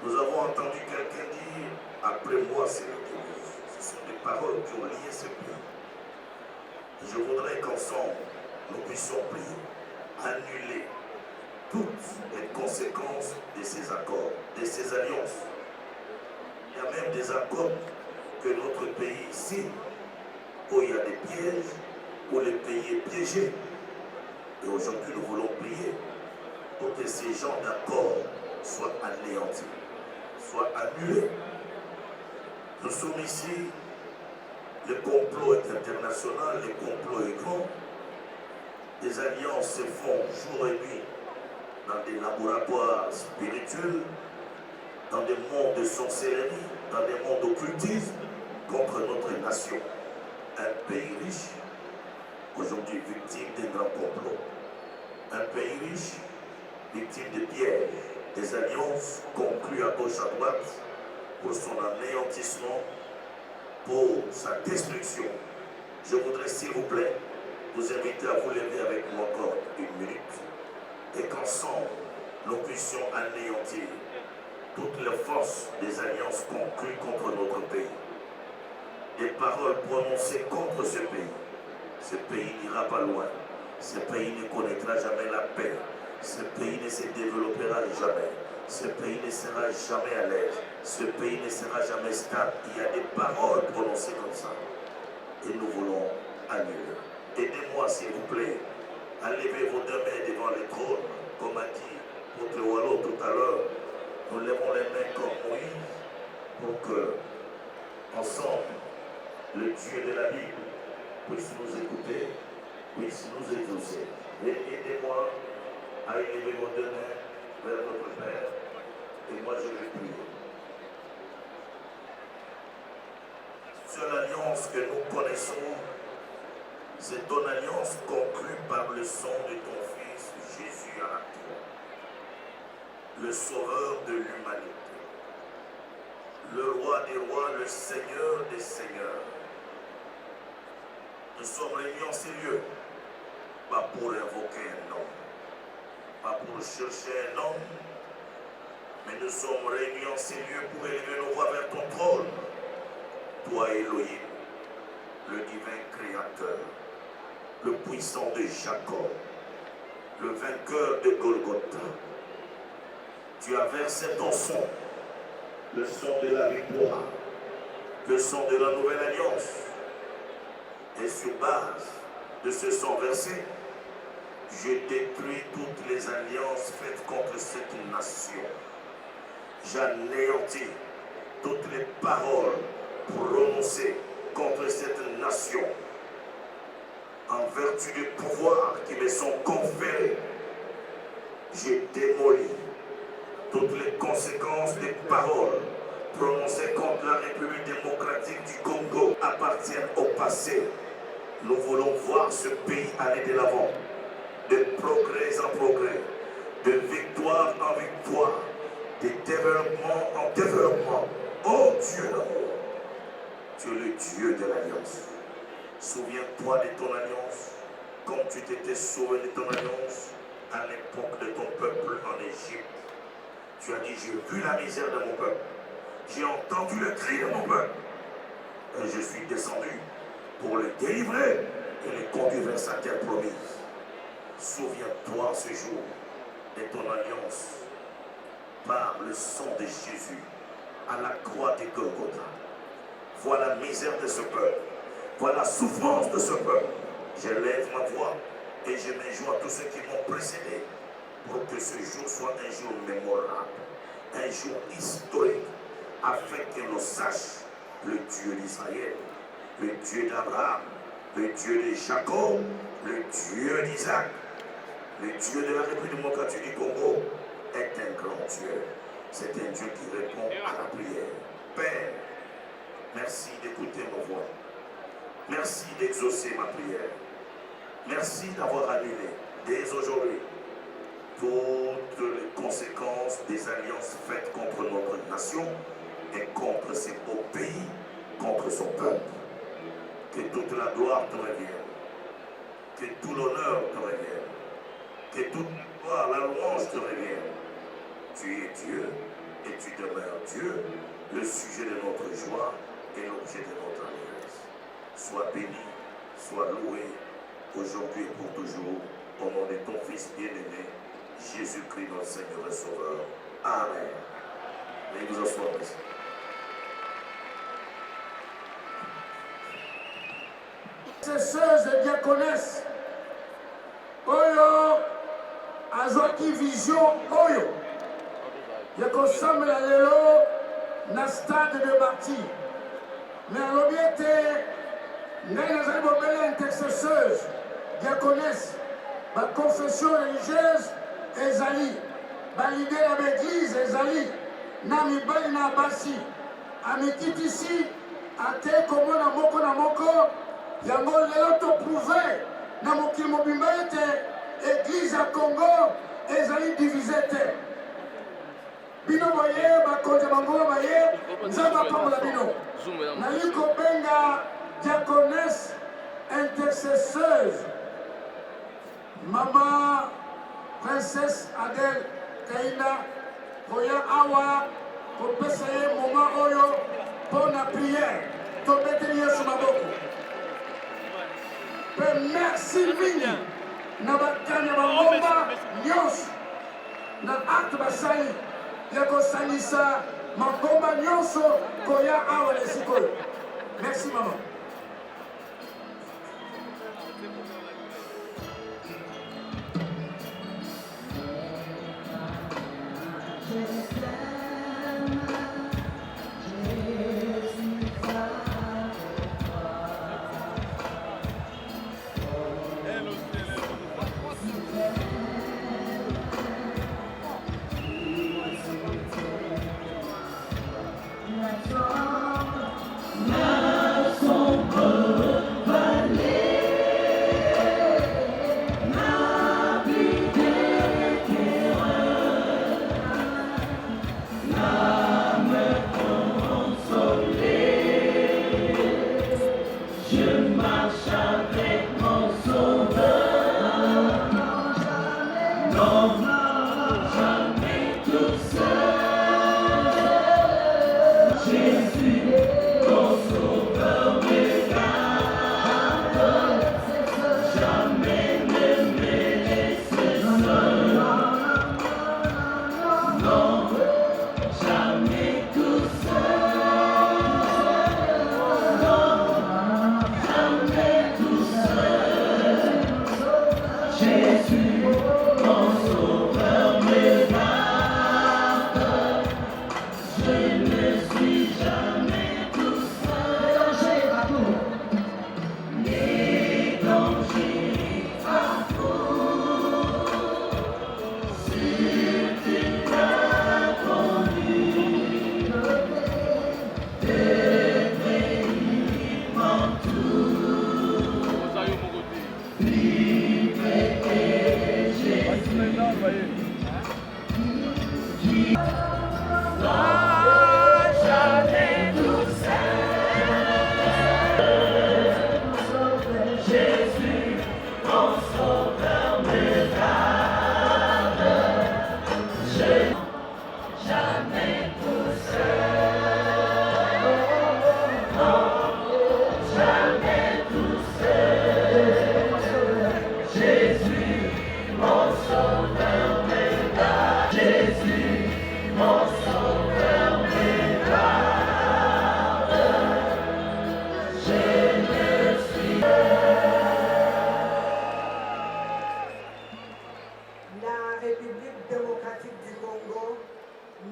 Nous avons entendu quelqu'un dire: après moi, c'est le déluge. Ce sont des paroles qui ont lié ce pays. Et je voudrais qu'ensemble, nous puissions prier, annuler toutes les conséquences de ces accords, de ces alliances. Il y a même des accords que notre pays signe, où il y a des pièges, où le pays est piégé. Et aujourd'hui, nous voulons prier pour que ces genres d'accords soient anéantis, soient annulés. Nous sommes ici, le complot est international, le complot est grand. Des alliances se font jour et nuit dans des laboratoires spirituels, dans des mondes de sorcellerie, dans des mondes d'occultisme contre notre nation. Un pays riche, aujourd'hui victime d'un grand complot. Un pays riche, victime de pièges, des alliances conclues à gauche à droite pour son anéantissement, pour sa destruction. Je voudrais, s'il vous plaît, vous inviter à vous lever avec moi encore une minute et qu'ensemble, nous puissions anéantir toutes les forces des alliances conclues contre notre pays. Des paroles prononcées contre ce pays n'ira pas loin. Ce pays ne connaîtra jamais la paix. Ce pays ne se développera jamais. Ce pays ne sera jamais à l'aise. Ce pays ne sera jamais stable. Il y a des paroles prononcées comme ça. Et nous voulons annuler. Aidez-moi, s'il vous plaît, à lever vos deux mains devant le trône, comme a dit votre Wallo tout à l'heure. Nous levons les mains comme Moïse pour que, ensemble, le Dieu de la Bible puisse nous écouter, puisse nous exaucer. Et aidez-moi à élever vos deux mains vers notre Père. Et moi, je vais prier. Seule alliance que nous connaissons, c'est ton alliance conclue par le sang de ton Fils Jésus à la croix, le Sauveur de l'humanité, le Roi des rois, le Seigneur des seigneurs. Nous sommes réunis en ces lieux, pas pour invoquer un homme, pas pour chercher un homme, mais nous sommes réunis en ces lieux pour élever nos voix vers ton trône, toi Elohim, le divin créateur, le puissant de Jacob, le vainqueur de Golgotha. Tu as versé ton sang, le sang de la victoire, le sang de la nouvelle alliance. Et sur base de ce sang versé, je détruis toutes les alliances faites contre cette nation. J'anéantis toutes les paroles prononcées contre cette nation. En vertu du pouvoir qui me sont conférés, j'ai démoli toutes les conséquences des paroles prononcées contre la République démocratique du Congo appartiennent au passé. Nous voulons voir ce pays aller de l'avant, de progrès en progrès, de victoire en victoire, de développement en développement. Oh Dieu d'amour, tu es le Dieu de l'alliance. Souviens-toi de ton alliance, comme tu t'étais souvenu de ton alliance à l'époque de ton peuple en Égypte. Tu as dit: j'ai vu la misère de mon peuple, j'ai entendu le cri de mon peuple, et je suis descendu pour le délivrer et le conduire vers sa terre promise. Souviens-toi ce jour de ton alliance par le sang de Jésus à la croix de Golgotha. Vois la misère de ce peuple. Vois la souffrance de ce peuple. Je lève ma voix et je me joins à tous ceux qui m'ont précédé pour que ce jour soit un jour mémorable, un jour historique, afin que l'on sache le Dieu d'Israël, le Dieu d'Abraham, le Dieu de Jacob, le Dieu d'Isaac, le Dieu de la République démocratique du Congo est un grand Dieu. C'est un Dieu qui répond à la prière. Père, merci d'écouter ma voix. Merci d'exaucer ma prière. Merci d'avoir annulé dès aujourd'hui toutes les conséquences des alliances faites contre notre nation et contre ses beaux pays, contre son peuple. Que toute la gloire te revienne, que tout l'honneur te revienne, que toute la gloire, la louange te revienne. Tu es Dieu et tu demeures Dieu, le sujet de notre joie et l'objet de notre alliance. Sois béni, sois loué, aujourd'hui et pour toujours, au nom de ton Fils bien-aimé, Jésus-Christ, notre Seigneur et Sauveur. Amen. Veuillez vous asseoir, merci. Intercesseuse et diaconesse, oyo azwaki vision oyo ya kosambela lelo na stade de Martyr. Mais alobi ete ngai nazali bobele intercesseuse diaconesse, baconfession religieuse ezali, balide ya baeglise ezali, na mibali na basi, amikitisi ate komona moko na moko. Yango lelo to prouvé na mokili mobimba ete église ya Congo ezali divisé te. Bino boye bakonzi bango baye nzambe apambola bino. Nali kobenga diaconesse intercesseuse Mama Princesse Adèle Kaina koya awa kopesa ye moma oyo mpo na prière tobeteli Yesu maboko. Merci mingi na bakanya bangomba nyonso na acte basali ya kosalisa mangomba nyonso koya awa na sikoyo. Merci mama.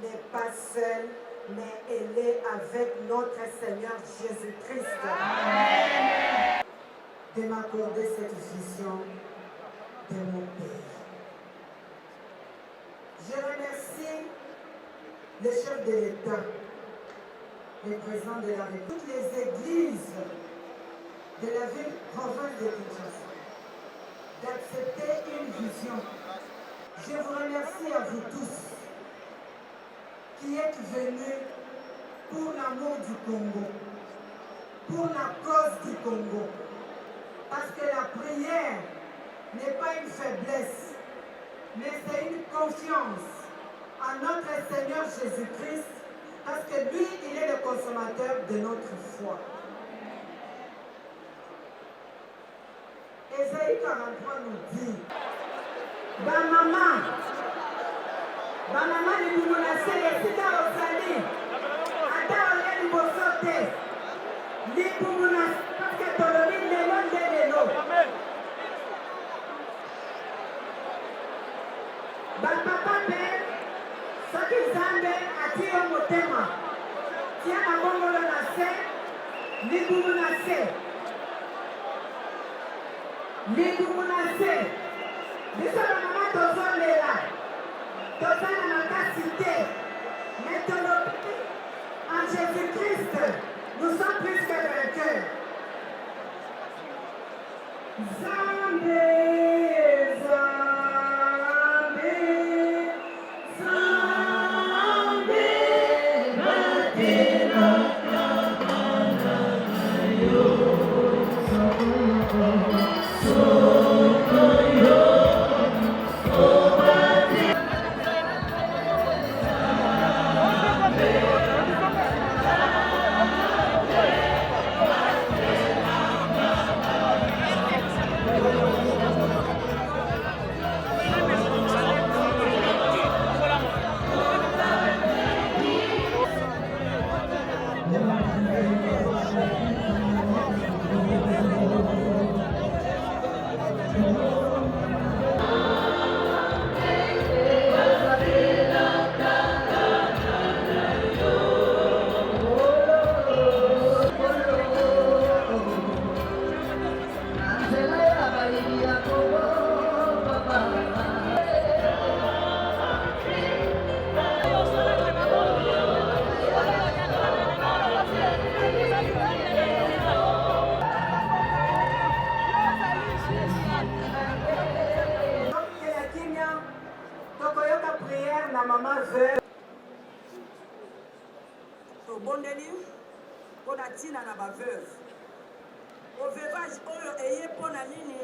n'est pas seule, mais elle est avec notre Seigneur Jésus-Christ. De m'accorder cette vision de mon Père. Je remercie le chef de l'État, le président de la République, toutes les églises de la ville province de Kinshasa d'accepter une vision. Je vous remercie à vous tous qui êtes venus pour l'amour du Congo, pour la cause du Congo. Parce que la prière n'est pas une faiblesse, mais c'est une confiance en notre Seigneur Jésus-Christ, parce que lui, il est le consommateur de notre foi. Ésaïe 43 nous dit, Bamama, ni kumunase yesika osali, ata oye libosote, ni kumunase, parce que tolobi lelo nde lelo. Bapapa pe, soki Nzambe ati yo motema, tia na bongolo na se, likumu na se. Likumu na se. Biso ba mama tozolela, tozala makasi te, mais tolobi en Jésus-Christ, nous sommes plus que vainqueurs. Nzambe. tobondeli mpo na ntina na baveuve ovevage oyo eye mpo na nini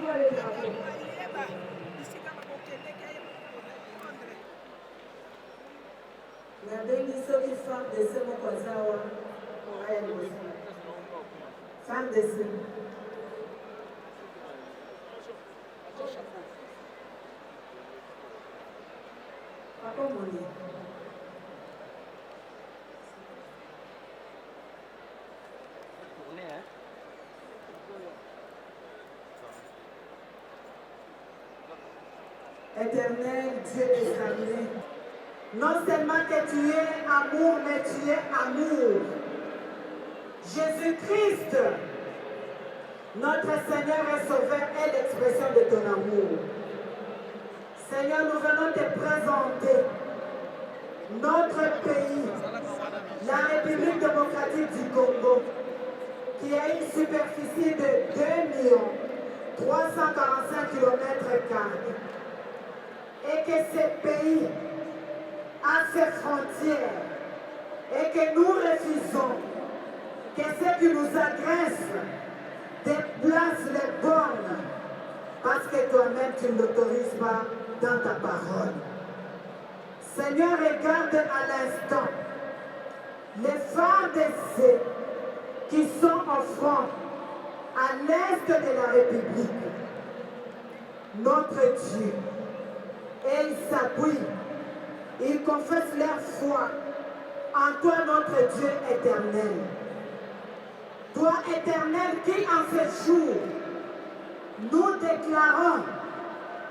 envoie le drapeau. nabengi soki femme de se moko aza awa aya liboso femme de se papa moni Éternel Dieu examiné, non seulement que tu es amour, mais tu es amour. Jésus-Christ, notre Seigneur et Sauveur, est l'expression de ton amour. Seigneur, nous venons te présenter notre pays, la République démocratique du Congo, qui a une superficie de 2 345 km². Et que ce pays a ses frontières et que nous refusons que ceux qui nous agressent déplacent les bornes parce que toi-même tu ne l'autorises pas dans ta parole. Seigneur, regarde à l'instant les femmes de ceux qui sont en front à l'est de la République. Notre Dieu, et ils s'appuient, ils confessent leur foi en toi, notre Dieu éternel. Toi, éternel, qui en ce jour, nous déclarons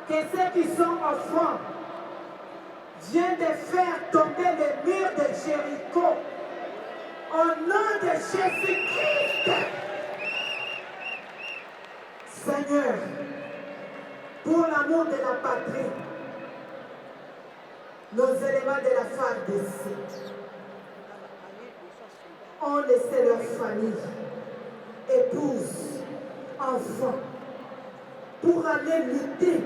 que ceux qui sont au front viennent de faire tomber le mur de Jéricho au nom de Jésus-Christ. Seigneur, pour l'amour de la patrie, nos éléments de la FARDC ont laissé leur famille, épouses, enfants, pour aller lutter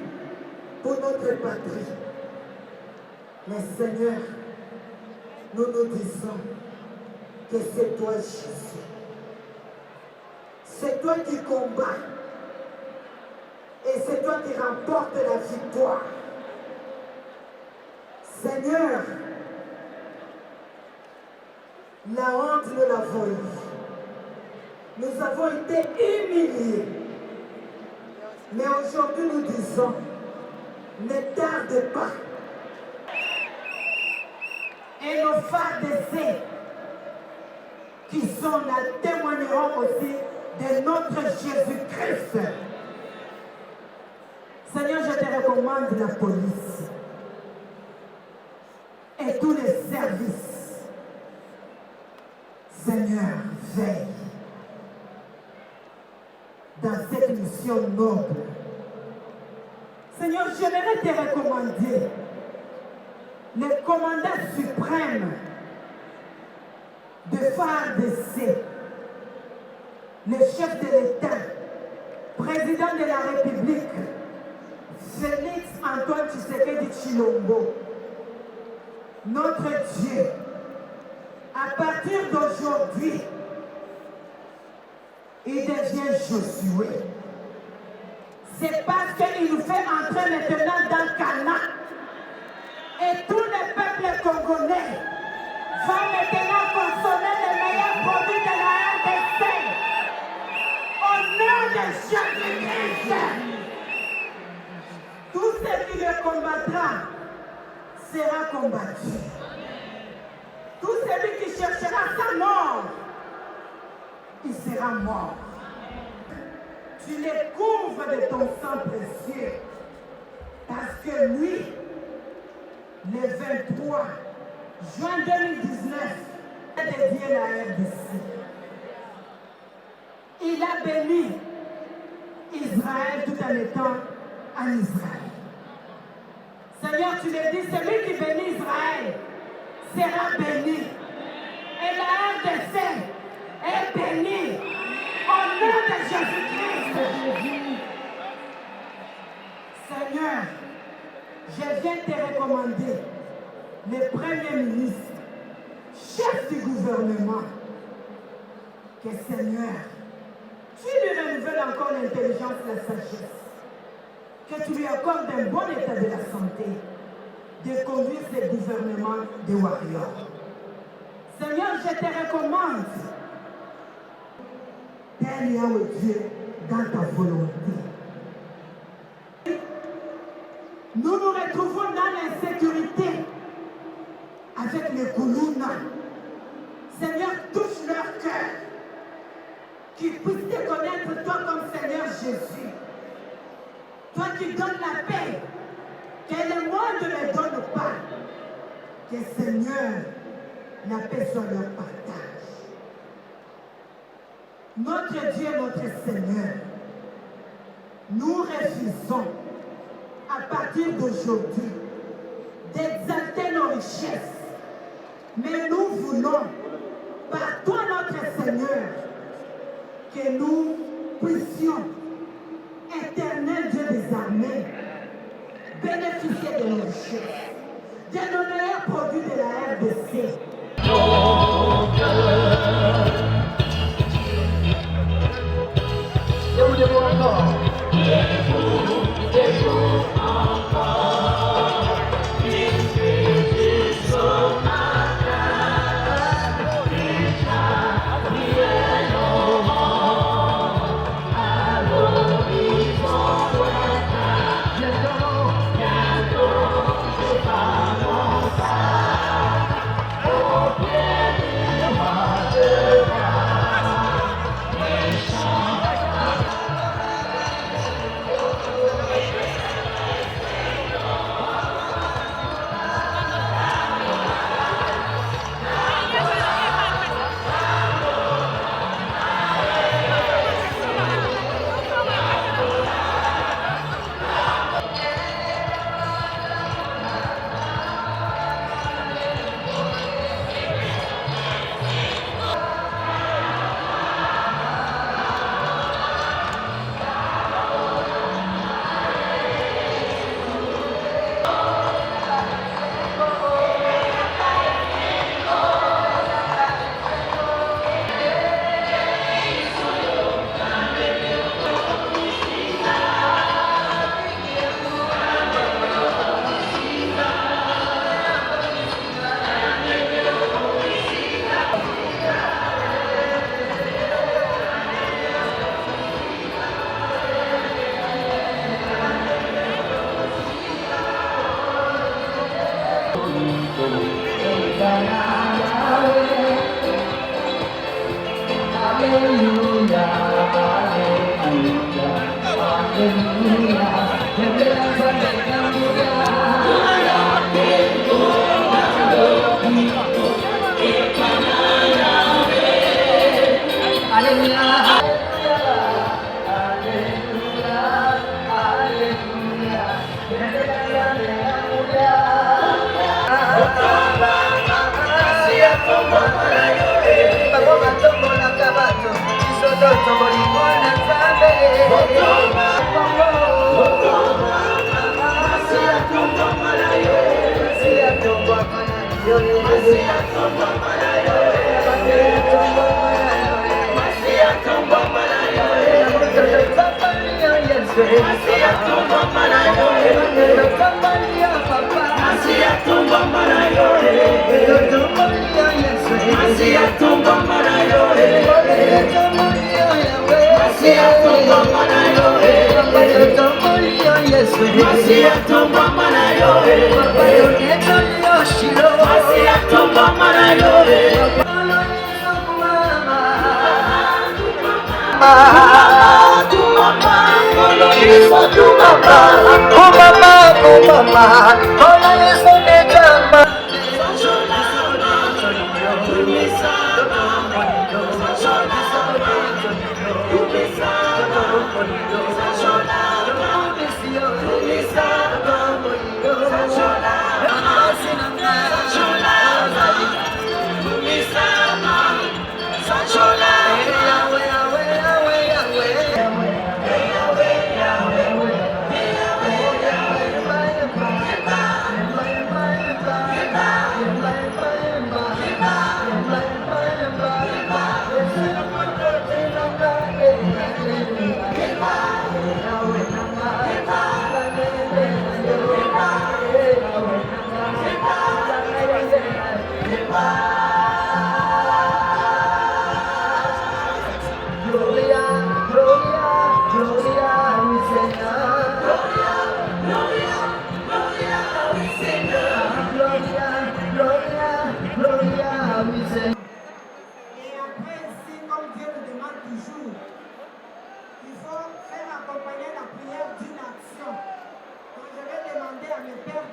pour notre patrie. Mais Seigneur, nous nous disons que c'est toi, Jésus. C'est toi qui combats. Et c'est toi qui remportes la victoire. Seigneur, la honte, nous l'avons eue. Nous avons été humiliés. Mais aujourd'hui, nous disons, ne tarde pas. Et nos FARDC qui sont là témoigneront aussi de notre Jésus-Christ. Seigneur, je te recommande la police et tous les services. Seigneur, veille dans cette mission noble. Seigneur, j'aimerais te recommander le commandant suprême de FARDC, le chef de l'État, président de la République, Félix Antoine Tshisekedi Tshilombo, notre Dieu, à partir d'aujourd'hui, il devient Josué. C'est parce qu'il nous fait entrer maintenant dans Cana. Et tout le peuple congolais va maintenant consommer les meilleurs produits de la RDC. Au nom de Jésus-Christ. Tout ce qui le combattra sera combattu. Tout celui qui cherchera sa mort, il sera mort. Tu les couvres de ton sang précieux. Parce que lui, le 23 juin 2019, a dédié la RDC. Il a béni Israël tout en étant en Israël. Seigneur, tu le dis, celui qui bénit Israël sera béni. Et la RDC est bénie au nom de Jésus-Christ. Seigneur, je viens te recommander le Premier ministre, chef du gouvernement, que Seigneur, tu lui renouvelles encore l'intelligence et la sagesse. que tu lui accordes un bon état de la santé, de conduire ce gouvernement de warriors. Seigneur, je te recommande, Père Yahweh Dieu, dans ta volonté. Nous nous retrouvons dans l'insécurité avec les Koulouna. Seigneur, touche leur cœur, qu'ils puissent te connaître toi comme Seigneur Jésus. Toi qui donnes la paix, que le monde ne les donne pas. Que Seigneur, la paix soit leur partage. Notre Dieu, notre Seigneur, nous refusons à partir d'aujourd'hui d'exalter nos richesses. Mais nous voulons, par toi notre Seigneur, que nous puissions, éternel Dieu des armées, bénéficier de nos richesses, de nos meilleurs produits de la RDC.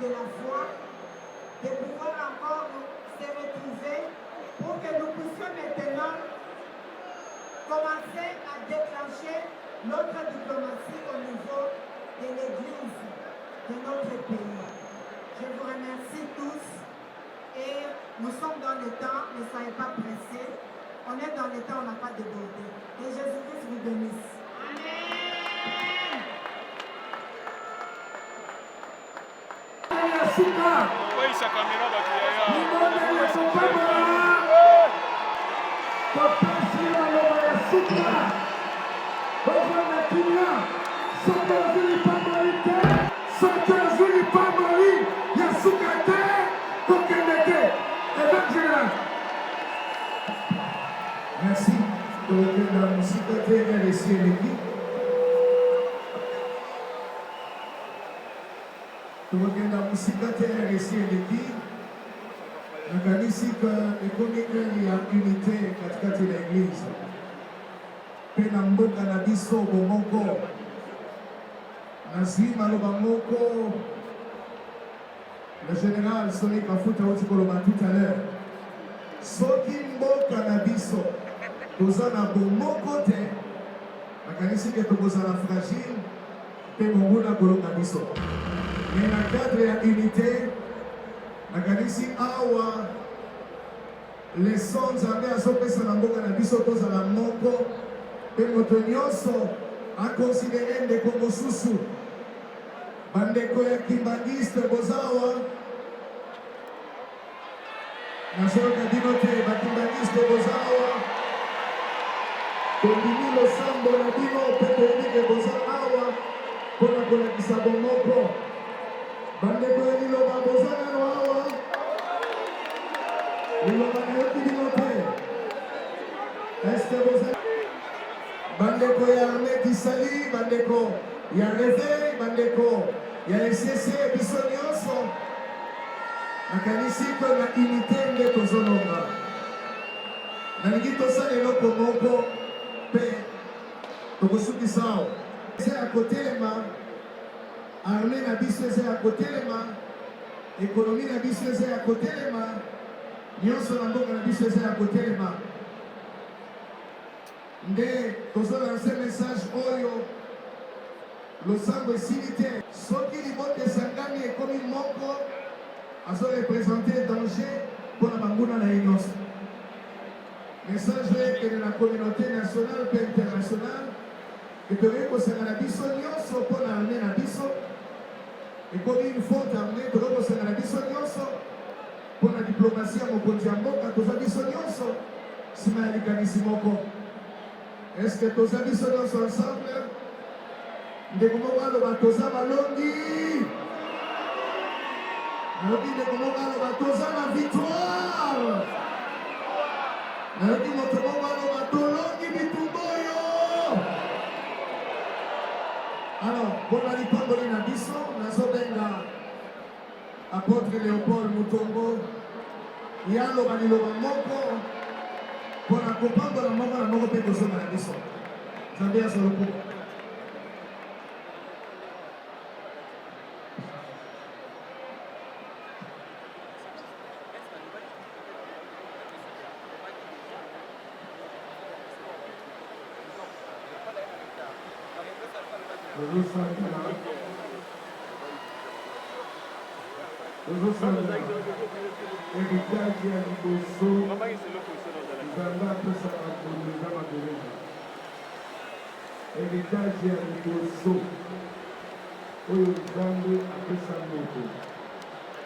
de la foi, de pouvoir encore se retrouver pour que nous puissions maintenant commencer à déclencher notre diplomatie au niveau de l'Église de notre pays. Je vous remercie tous et nous sommes dans le temps, ne soyez pas pressés. On est dans le temps, on n'a pas débordé. Et Jésus-Christ vous bénisse. Merci. Donc, la musique est ici l'équipe. Donc, la musique est ici l'équipe. Nakanisi ekomika ya unité katikati ya église. Pe na mboka na biso bomoko. Nazwi maloba moko. Le général Sonic Mafuta oti koloba tout à l'heure. Soki mboka na biso toza na bomoko te, nakanisi ke tokozala fragile pe monguna kolonga biso. Mais na cadre ya unité, nakanisi awa leson nzambe azopesa na mboka na biso tozala moko pe moto nyonso akonsidere ndeko mosusu. Bandeko ya kimbangiste bozawa nazoyoka bino te bakimbangiste bozawa tondimi losambo na bino mpe toyebi ke boza awa mpona kolakisa bomoko. Bandeko ya liloba boza nano awa liloba nayoki bino te eske boza bandeko ya arme kisali, bandeko ya réveil, bandeko ya esese biso nyonso nakanisi ko na unité nde tozolonga. Nalingi tosala eloko moko mpe tokosukisa awa eza ya kotelema, arme na biso eza ya kotelema, ekonomi na biso eza ya kotelema, nyonso na mboka na biso eza ya kotelema. Nde tozolanse message oyo losambo esili te. Soki libota esangami ekomi moko azorepresente danger mpona banguna na ye nyonso. Message oyo ekende na communauté nationale mpe internationale etokoki kosangana biso nyonso mpona arme na biso. Ekomi une faute arme, tokoki kosangana biso nyonso mpona diplomatie ya mokonzi ya mboka. Toza biso nyonso nsima ya likanisi moko. Est-ce que toza biso nyonso ensemble? Ndeko moko aloba toza balongi, nayoki ndeko moko aloba toza na victoire, nayoki moto moko aloba tolongi bitumba oyo. Alors mpona lipamboli na biso nazobenga apôtre Léopold Mutombo ye aloba liloba moko mpona kopambola moko na moko mpe kozonga na biso. Nzambe azala mpo tozosala héritage ya liboso nzambe apesaka moto eza makeleza. Héritage ya liboso oyo nzambe apesa moto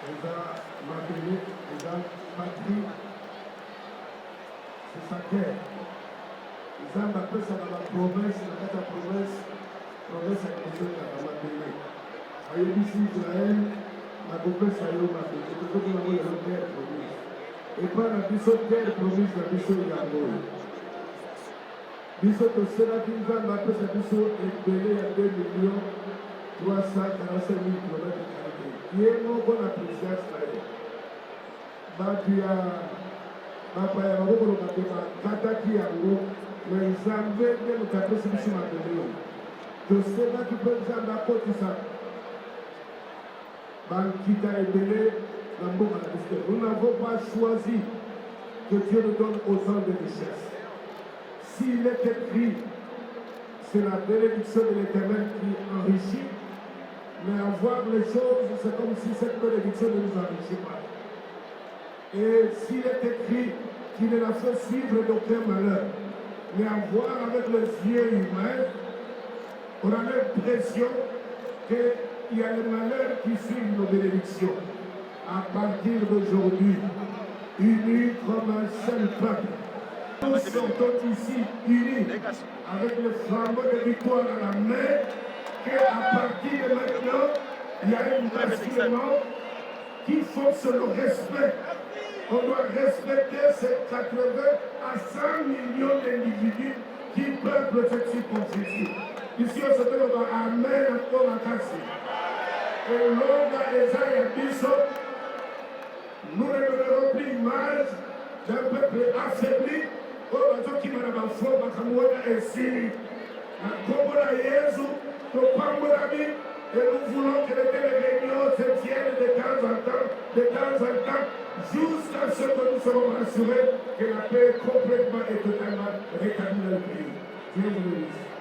eza mabele, eza patrie, c'est sa terre. Nzambe apesaka baprovince na kati ya province ya liboso ezaka mabele. Ayebisi Israel nakopesa yo mabele, tokoki yango lelo terre promise. Epai na biso terre promise na biso yango oyo biso toselaki nzambe apesa biso ebele ya 2,345,000 km². Ye moko na présidence na ye bato ya bapaya bakokoloba te bakataki yango, me nzambe nde moto apesi biso mabele oyo toselaki mpe nzambe akotisa Nous n'avons pas choisi que Dieu nous donne autant de richesses. S'il est écrit, c'est la bénédiction de l'Éternel qui enrichit, mais avoir les choses, c'est comme si cette bénédiction ne nous enrichit pas. Et s'il est écrit qu'il ne la fait suivre d'aucun malheur, mais avoir avec les yeux humains, on a l'impression qu'il y a les malheurs qui suivent nos bénédictions. À partir d'aujourd'hui, unis comme un seul peuple, nous sortons ici unis avec le flambeau de victoire à la main, qu'à partir de maintenant, il y a un basculement qui force le respect. On doit respecter ces 80 à 100 millions d'individus qui peuplent cette circonscription. Ici, on se trouve à Amen encore à Kassi. Et l'onga Esaïa Bisso, nous ne donnerons plus l'image d'un peuple affaibli. Qui m'a dit et nous voulons que les réunions se tiennent de temps en temps, jusqu'à ce que nous serons rassurés que la paix complètement et totalement rétablie dans le pays. Dieu vous bénisse.